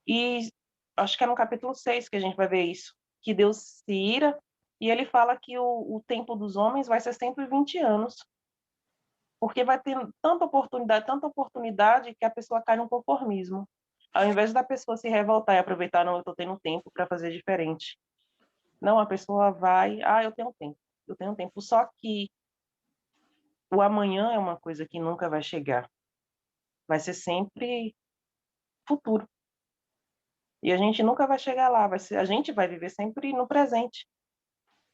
E acho que é no capítulo 6 que a gente vai ver isso, que Deus se ira e ele fala que o tempo dos homens vai ser 120 anos. Porque vai ter tanta oportunidade que a pessoa cai no conformismo. Ao invés da pessoa se revoltar e aproveitar, não, eu estou tendo tempo para fazer diferente. Não, a pessoa vai, eu tenho tempo. Só que o amanhã é uma coisa que nunca vai chegar. Vai ser sempre futuro. E a gente nunca vai chegar lá, a gente vai viver sempre no presente.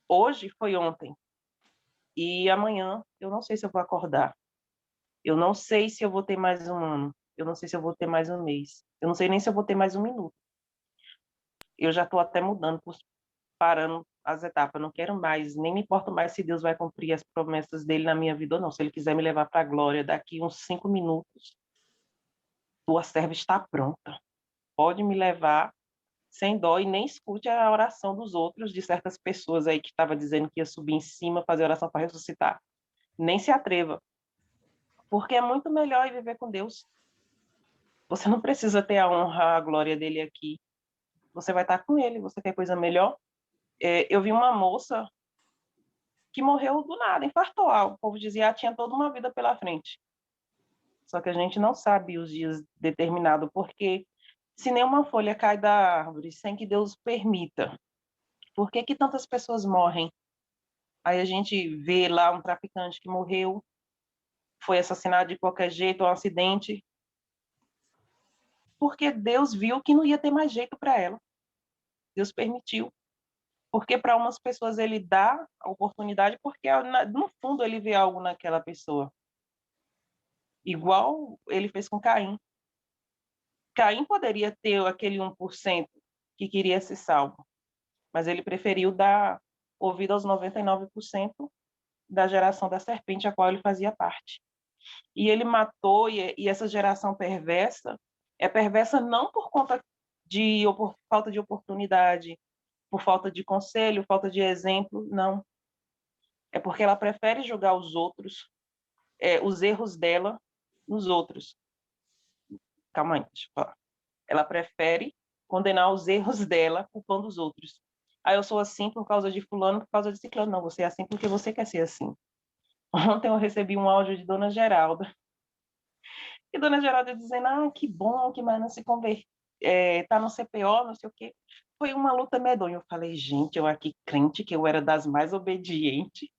Hoje foi ontem. E amanhã eu não sei se eu vou acordar. Eu não sei se eu vou ter mais um ano. Eu não sei se eu vou ter mais um mês. Eu não sei nem se eu vou ter mais um minuto. Eu já estou até mudando, parando as etapas. Eu não quero mais, nem me importo mais se Deus vai cumprir as promessas dele na minha vida ou não. Se ele quiser me levar para a glória daqui uns 5 minutos, tua serva está pronta. Pode me levar sem dó e nem escute a oração dos outros, de certas pessoas aí que estava dizendo que ia subir em cima, fazer oração para ressuscitar. Nem se atreva. Porque é muito melhor ir viver com Deus. Você não precisa ter a honra, a glória dele aqui. Você vai estar com ele. Você quer coisa melhor? Eu vi uma moça que morreu do nada, infartou. O povo dizia que tinha toda uma vida pela frente. Só que a gente não sabe os dias determinados, porque se nenhuma folha cai da árvore sem que Deus permita, por que que tantas pessoas morrem? Aí a gente vê lá um traficante que morreu, foi assassinado de qualquer jeito, um acidente, porque Deus viu que não ia ter mais jeito para ela. Deus permitiu. Porque para umas pessoas ele dá a oportunidade porque no fundo ele vê algo naquela pessoa. Igual ele fez com Caim. Caim poderia ter aquele 1% que queria ser salvo, mas ele preferiu dar ouvido aos 99% da geração da serpente, a qual ele fazia parte. E ele matou, e essa geração perversa é perversa não por conta de falta de oportunidade, por falta de conselho, falta de exemplo, não. É porque ela prefere julgar os outros, os erros dela nos outros. Calma aí, deixa eu falar. Ela prefere condenar os erros dela culpando os outros. Ah, eu sou assim por causa de fulano, por causa de ciclano. Não, você é assim porque você quer ser assim. Ontem eu recebi um áudio de Dona Geralda. E Dona Geralda dizendo, que bom que Mana se converteu, tá no CPO, não sei o quê. Foi uma luta medonha. Eu falei, gente, eu aqui crente que eu era das mais obedientes.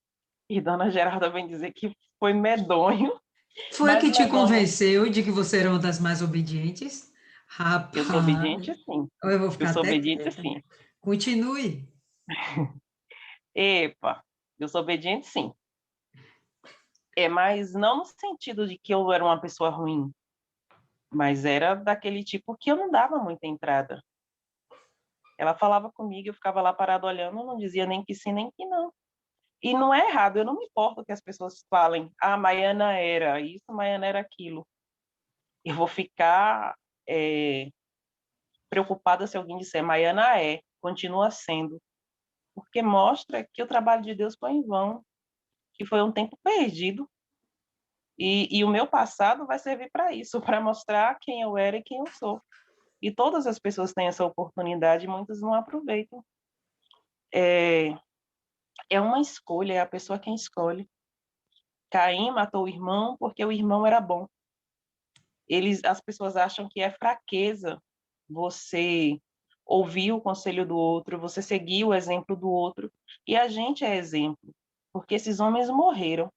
E Dona Geralda vem dizer que foi medonho. Foi a que te convenceu de que você era uma das mais obedientes? Rapaz. Eu sou obediente, sim. Eu vou ficar eu sou até obediente, quieta. sim. Continue. Epa, eu sou obediente, sim. Mas não no sentido de que eu era uma pessoa ruim, mas era daquele tipo que eu não dava muita entrada. Ela falava comigo, eu ficava lá parado olhando, eu não dizia nem que sim, nem que não. E não é errado, eu não me importo que as pessoas falem, Maiana era isso, Maiana era aquilo. Eu vou ficar preocupada se alguém disser, Maiana continua sendo. Porque mostra que o trabalho de Deus foi em vão, que foi um tempo perdido. E o meu passado vai servir para isso, para mostrar quem eu era e quem eu sou. E todas as pessoas têm essa oportunidade, e muitas não aproveitam. É uma escolha, é a pessoa quem escolhe. Caim matou o irmão porque o irmão era bom. As pessoas acham que é fraqueza você ouvir o conselho do outro, você seguir o exemplo do outro. E a gente é exemplo, porque esses homens morreram.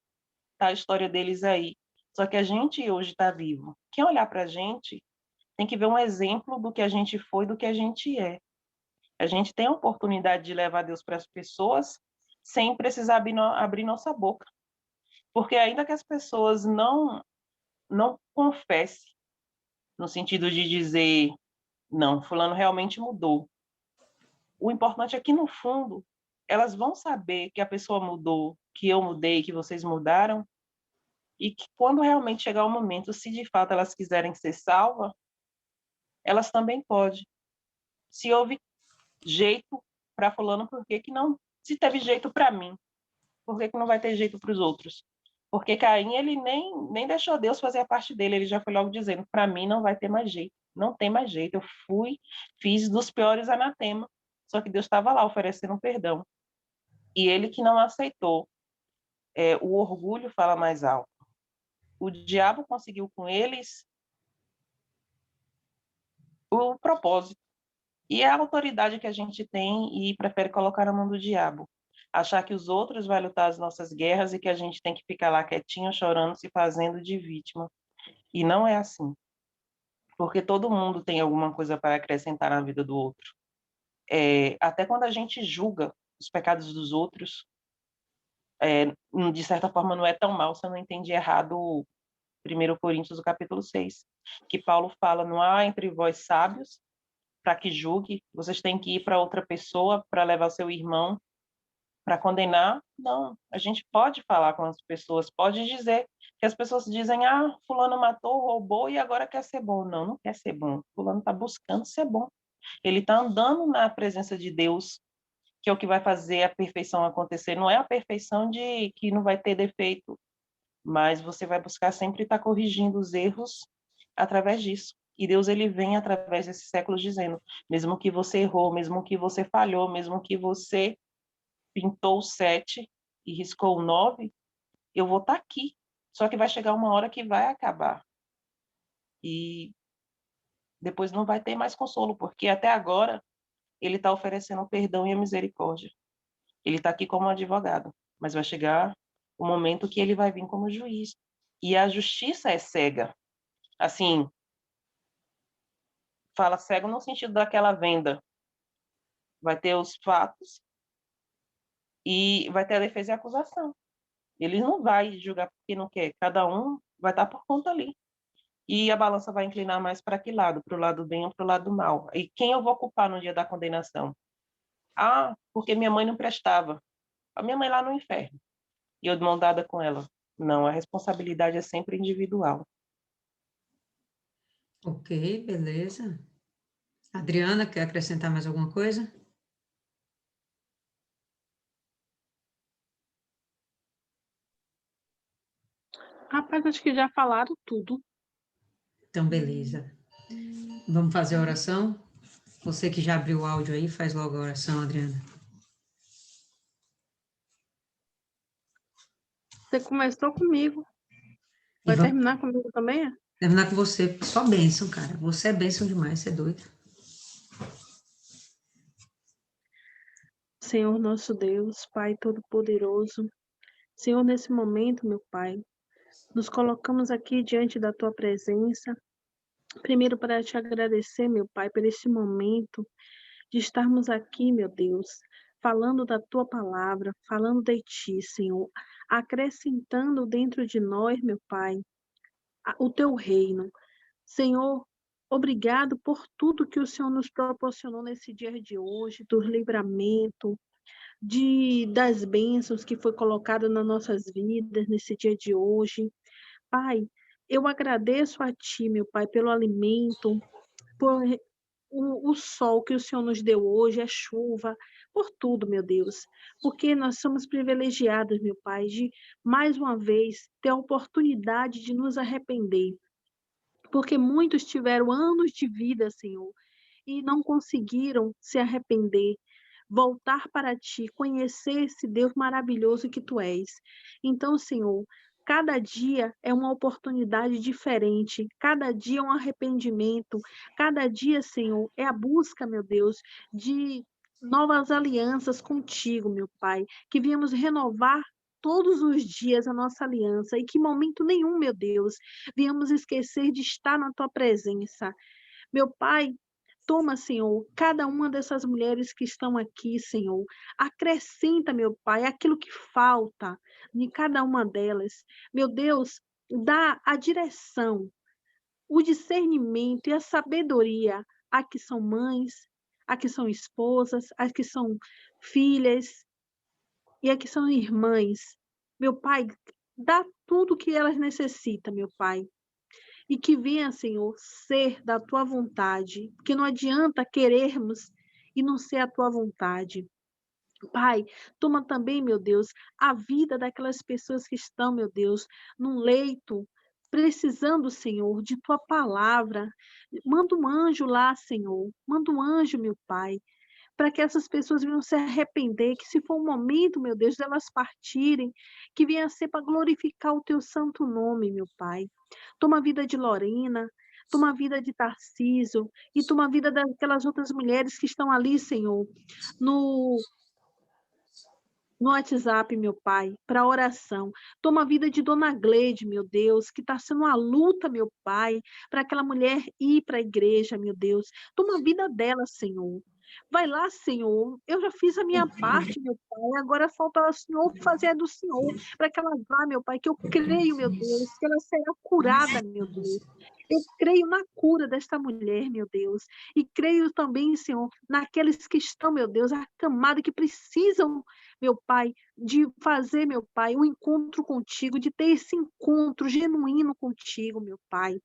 Tá a história deles aí. Só que a gente hoje está vivo. Quem olhar para a gente tem que ver um exemplo do que a gente foi, do que a gente é. A gente tem a oportunidade de levar Deus para as pessoas sem precisar abrir nossa boca. Porque ainda que as pessoas não confessem, no sentido de dizer, não, fulano realmente mudou. O importante é que, no fundo, elas vão saber que a pessoa mudou, que eu mudei, que vocês mudaram, e que quando realmente chegar o momento, se de fato elas quiserem ser salvas, elas também podem. Se houve jeito para fulano, por que não? Se teve jeito para mim, por que não vai ter jeito para os outros? Porque Caim, ele nem deixou Deus fazer a parte dele, ele já foi logo dizendo, para mim não vai ter mais jeito, não tem mais jeito, eu fiz dos piores anatema, só que Deus estava lá oferecendo perdão. E ele que não aceitou, o orgulho fala mais alto. O diabo conseguiu com eles o propósito. E é a autoridade que a gente tem e prefere colocar na mão do diabo. Achar que os outros vão lutar as nossas guerras e que a gente tem que ficar lá quietinho, chorando, se fazendo de vítima. E não é assim. Porque todo mundo tem alguma coisa para acrescentar na vida do outro. Até quando a gente julga os pecados dos outros, de certa forma não é tão mal se eu não entendi errado 1 Coríntios, capítulo 6, que Paulo fala, não há entre vós sábios para que julgue, vocês têm que ir para outra pessoa para levar o seu irmão para condenar. Não, a gente pode falar com as pessoas, pode dizer que as pessoas dizem, fulano matou, roubou e agora quer ser bom. Não, não quer ser bom. Fulano está buscando ser bom. Ele está andando na presença de Deus, que é o que vai fazer a perfeição acontecer. Não é a perfeição de que não vai ter defeito, mas você vai buscar sempre estar corrigindo os erros através disso. E Deus, ele vem através desses séculos dizendo, mesmo que você errou, mesmo que você falhou, mesmo que você pintou o 7 e riscou o 9, eu vou estar aqui. Só que vai chegar uma hora que vai acabar. E depois não vai ter mais consolo, porque até agora ele está oferecendo o perdão e a misericórdia. Ele está aqui como advogado, mas vai chegar o momento que ele vai vir como juiz. E a justiça é cega. Assim, fala cego no sentido daquela venda. Vai ter os fatos e vai ter a defesa e a acusação. Ele não vai julgar porque não quer. Cada um vai estar por conta ali. E a balança vai inclinar mais para que lado? Para o lado do bem ou para o lado do mal? E quem eu vou culpar no dia da condenação? Porque minha mãe não prestava. A minha mãe lá no inferno. E eu de mão dada com ela. Não, a responsabilidade é sempre individual. Ok, beleza. Adriana, quer acrescentar mais alguma coisa? Rapaz, acho que já falaram tudo. Então, beleza. Vamos fazer a oração? Você que já abriu o áudio aí, faz logo a oração, Adriana. Você começou comigo. Vai terminar comigo também? Terminar com você. Só bênção, cara. Você é bênção demais, você é doido. Senhor nosso Deus, Pai Todo-Poderoso, Senhor, nesse momento, meu Pai, nos colocamos aqui diante da Tua presença, primeiro para te agradecer, meu Pai, por esse momento de estarmos aqui, meu Deus, falando da Tua palavra, falando de Ti, Senhor, acrescentando dentro de nós, meu Pai, o Teu reino. Senhor, obrigado por tudo que o Senhor nos proporcionou nesse dia de hoje, do livramento, das bênçãos que foi colocada nas nossas vidas nesse dia de hoje. Pai, eu agradeço a Ti, meu Pai, pelo alimento, por o sol que o Senhor nos deu hoje, a chuva, por tudo, meu Deus, porque nós somos privilegiados, meu Pai, de mais uma vez ter a oportunidade de nos arrepender, porque muitos tiveram anos de vida, Senhor, e não conseguiram se arrepender, voltar para Ti, conhecer esse Deus maravilhoso que Tu és. Então, Senhor, cada dia é uma oportunidade diferente, cada dia é um arrependimento, cada dia, Senhor, é a busca, meu Deus, de novas alianças contigo, meu Pai, que viemos renovar todos os dias a nossa aliança e que em momento nenhum, meu Deus, viemos esquecer de estar na Tua presença. Meu Pai, toma, Senhor, cada uma dessas mulheres que estão aqui, Senhor. Acrescenta, meu Pai, aquilo que falta em cada uma delas. Meu Deus, dá a direção, o discernimento e a sabedoria a que são mães, a que são esposas, a que são filhas e a que são irmãs. Meu Pai, dá tudo o que elas necessitam, meu Pai. E que venha, Senhor, ser da Tua vontade, porque não adianta querermos e não ser a Tua vontade. Pai, toma também, meu Deus, a vida daquelas pessoas que estão, meu Deus, num leito, precisando, Senhor, de Tua palavra. Manda um anjo lá, Senhor. Manda um anjo, meu Pai, para que essas pessoas venham se arrepender, que se for o momento, meu Deus, delas partirem, que venha ser para glorificar o Teu santo nome, meu Pai. Toma a vida de Lorena, toma a vida de Tarcísio e toma a vida daquelas outras mulheres que estão ali, Senhor, no WhatsApp, meu Pai, para oração. Toma a vida de Dona Gleide, meu Deus, que está sendo uma luta, meu Pai, para aquela mulher ir para a igreja, meu Deus. Toma a vida dela, Senhor. Vai lá, Senhor. Eu já fiz a minha parte, meu Pai. Agora falta o Senhor fazer a do Senhor, para que ela vá, meu Pai, que eu creio, meu Deus, que ela será curada, meu Deus. Eu creio na cura desta mulher, meu Deus. E creio também, Senhor, naqueles que estão, meu Deus, acamados, que precisam, meu Pai, de fazer, meu Pai, um encontro contigo, de ter esse encontro genuíno contigo, meu Pai.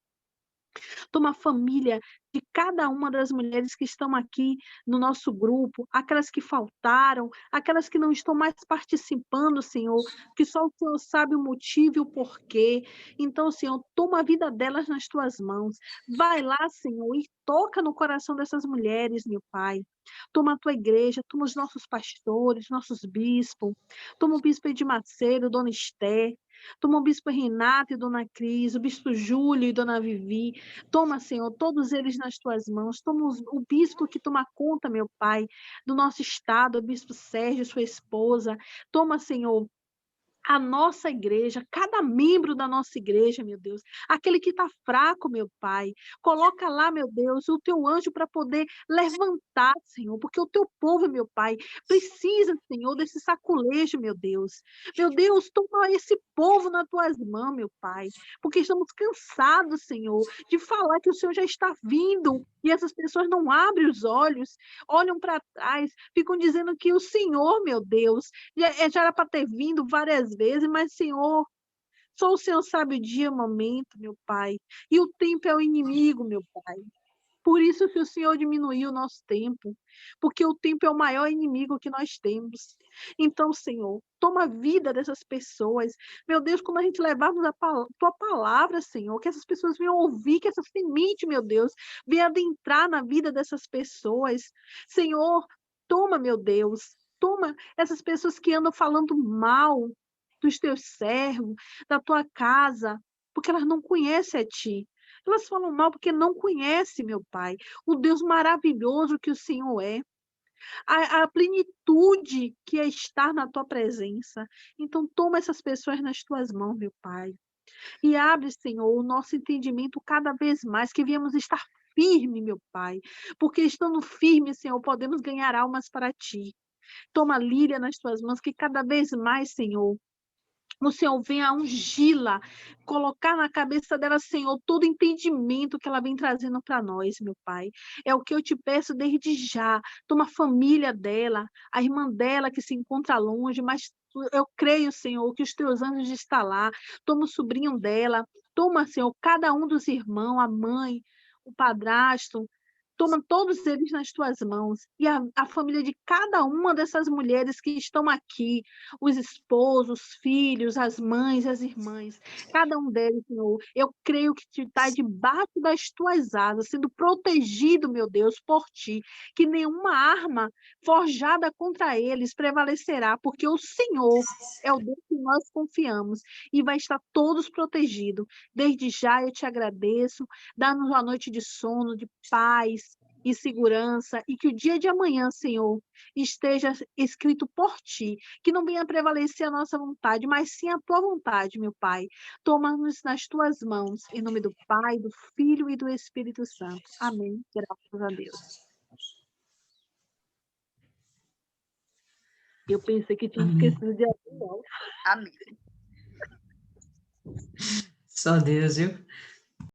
Toma a família de cada uma das mulheres que estão aqui no nosso grupo, aquelas que faltaram, aquelas que não estão mais participando, Senhor, que só o Senhor sabe o motivo e o porquê. Então, Senhor, toma a vida delas nas tuas mãos. Vai lá, Senhor, e toca no coração dessas mulheres, meu Pai. Toma a tua igreja, toma os nossos pastores, nossos bispos, toma o bispo Edmaceiro, Dona Esther, toma o bispo Renato e Dona Cris, o bispo Júlio e Dona Vivi. Toma, Senhor, todos eles nas tuas mãos. Toma o bispo que toma conta, meu Pai, do nosso estado, o bispo Sérgio, sua esposa. Toma, Senhor, a nossa igreja, cada membro da nossa igreja, meu Deus, aquele que está fraco, meu Pai, coloca lá, meu Deus, o teu anjo para poder levantar, Senhor, porque o teu povo, meu Pai, precisa, Senhor, desse saculejo, meu Deus. Meu Deus, toma esse povo nas tuas mãos, meu Pai, porque estamos cansados, Senhor, de falar que o Senhor já está vindo e essas pessoas não abrem os olhos, olham para trás, ficam dizendo que o Senhor, meu Deus, já era para ter vindo várias vezes, mas, Senhor, só o Senhor sabe o dia, o momento, meu Pai. E o tempo é o inimigo, meu Pai. Por isso que o Senhor diminuiu o nosso tempo, porque o tempo é o maior inimigo que nós temos. Então, Senhor, toma a vida dessas pessoas. Meu Deus, quando a gente levarmos a tua palavra, Senhor, que essas pessoas venham ouvir, que essa semente, meu Deus, venha adentrar na vida dessas pessoas. Senhor, toma, meu Deus, toma essas pessoas que andam falando mal dos teus servos, da tua casa, porque elas não conhecem a ti. Elas falam mal porque não conhecem, meu Pai, o Deus maravilhoso que o Senhor é, a plenitude que é estar na tua presença. Então, toma essas pessoas nas tuas mãos, meu Pai, e abre, Senhor, o nosso entendimento cada vez mais, que viemos estar firme, meu Pai, porque estando firme, Senhor, podemos ganhar almas para ti. Toma Lília nas tuas mãos, que cada vez mais, Senhor, o Senhor venha ungí-la, colocar na cabeça dela, Senhor, todo entendimento que ela vem trazendo para nós, meu Pai. É o que eu te peço desde já. Toma a família dela, a irmã dela que se encontra longe, mas eu creio, Senhor, que os teus anjos estão lá. Toma o sobrinho dela, toma, Senhor, cada um dos irmãos, a mãe, o padrasto, toma todos eles nas tuas mãos. E a família de cada uma dessas mulheres que estão aqui, os esposos, os filhos, as mães, as irmãs, cada um deles, Senhor, eu creio que está debaixo das tuas asas, sendo protegido, meu Deus, por ti, que nenhuma arma forjada contra eles prevalecerá, porque o Senhor é o Deus que nós confiamos e vai estar todos protegidos. Desde já eu te agradeço, dá-nos uma noite de sono, de paz e segurança, e que o dia de amanhã, Senhor, esteja escrito por ti, que não venha prevalecer a nossa vontade, mas sim a tua vontade, meu Pai. Toma-nos nas tuas mãos, em nome do Pai, do Filho e do Espírito Santo. Amém. Graças a Deus. Eu pensei que tinha esquecido de alguém. Amém. Só Deus, viu?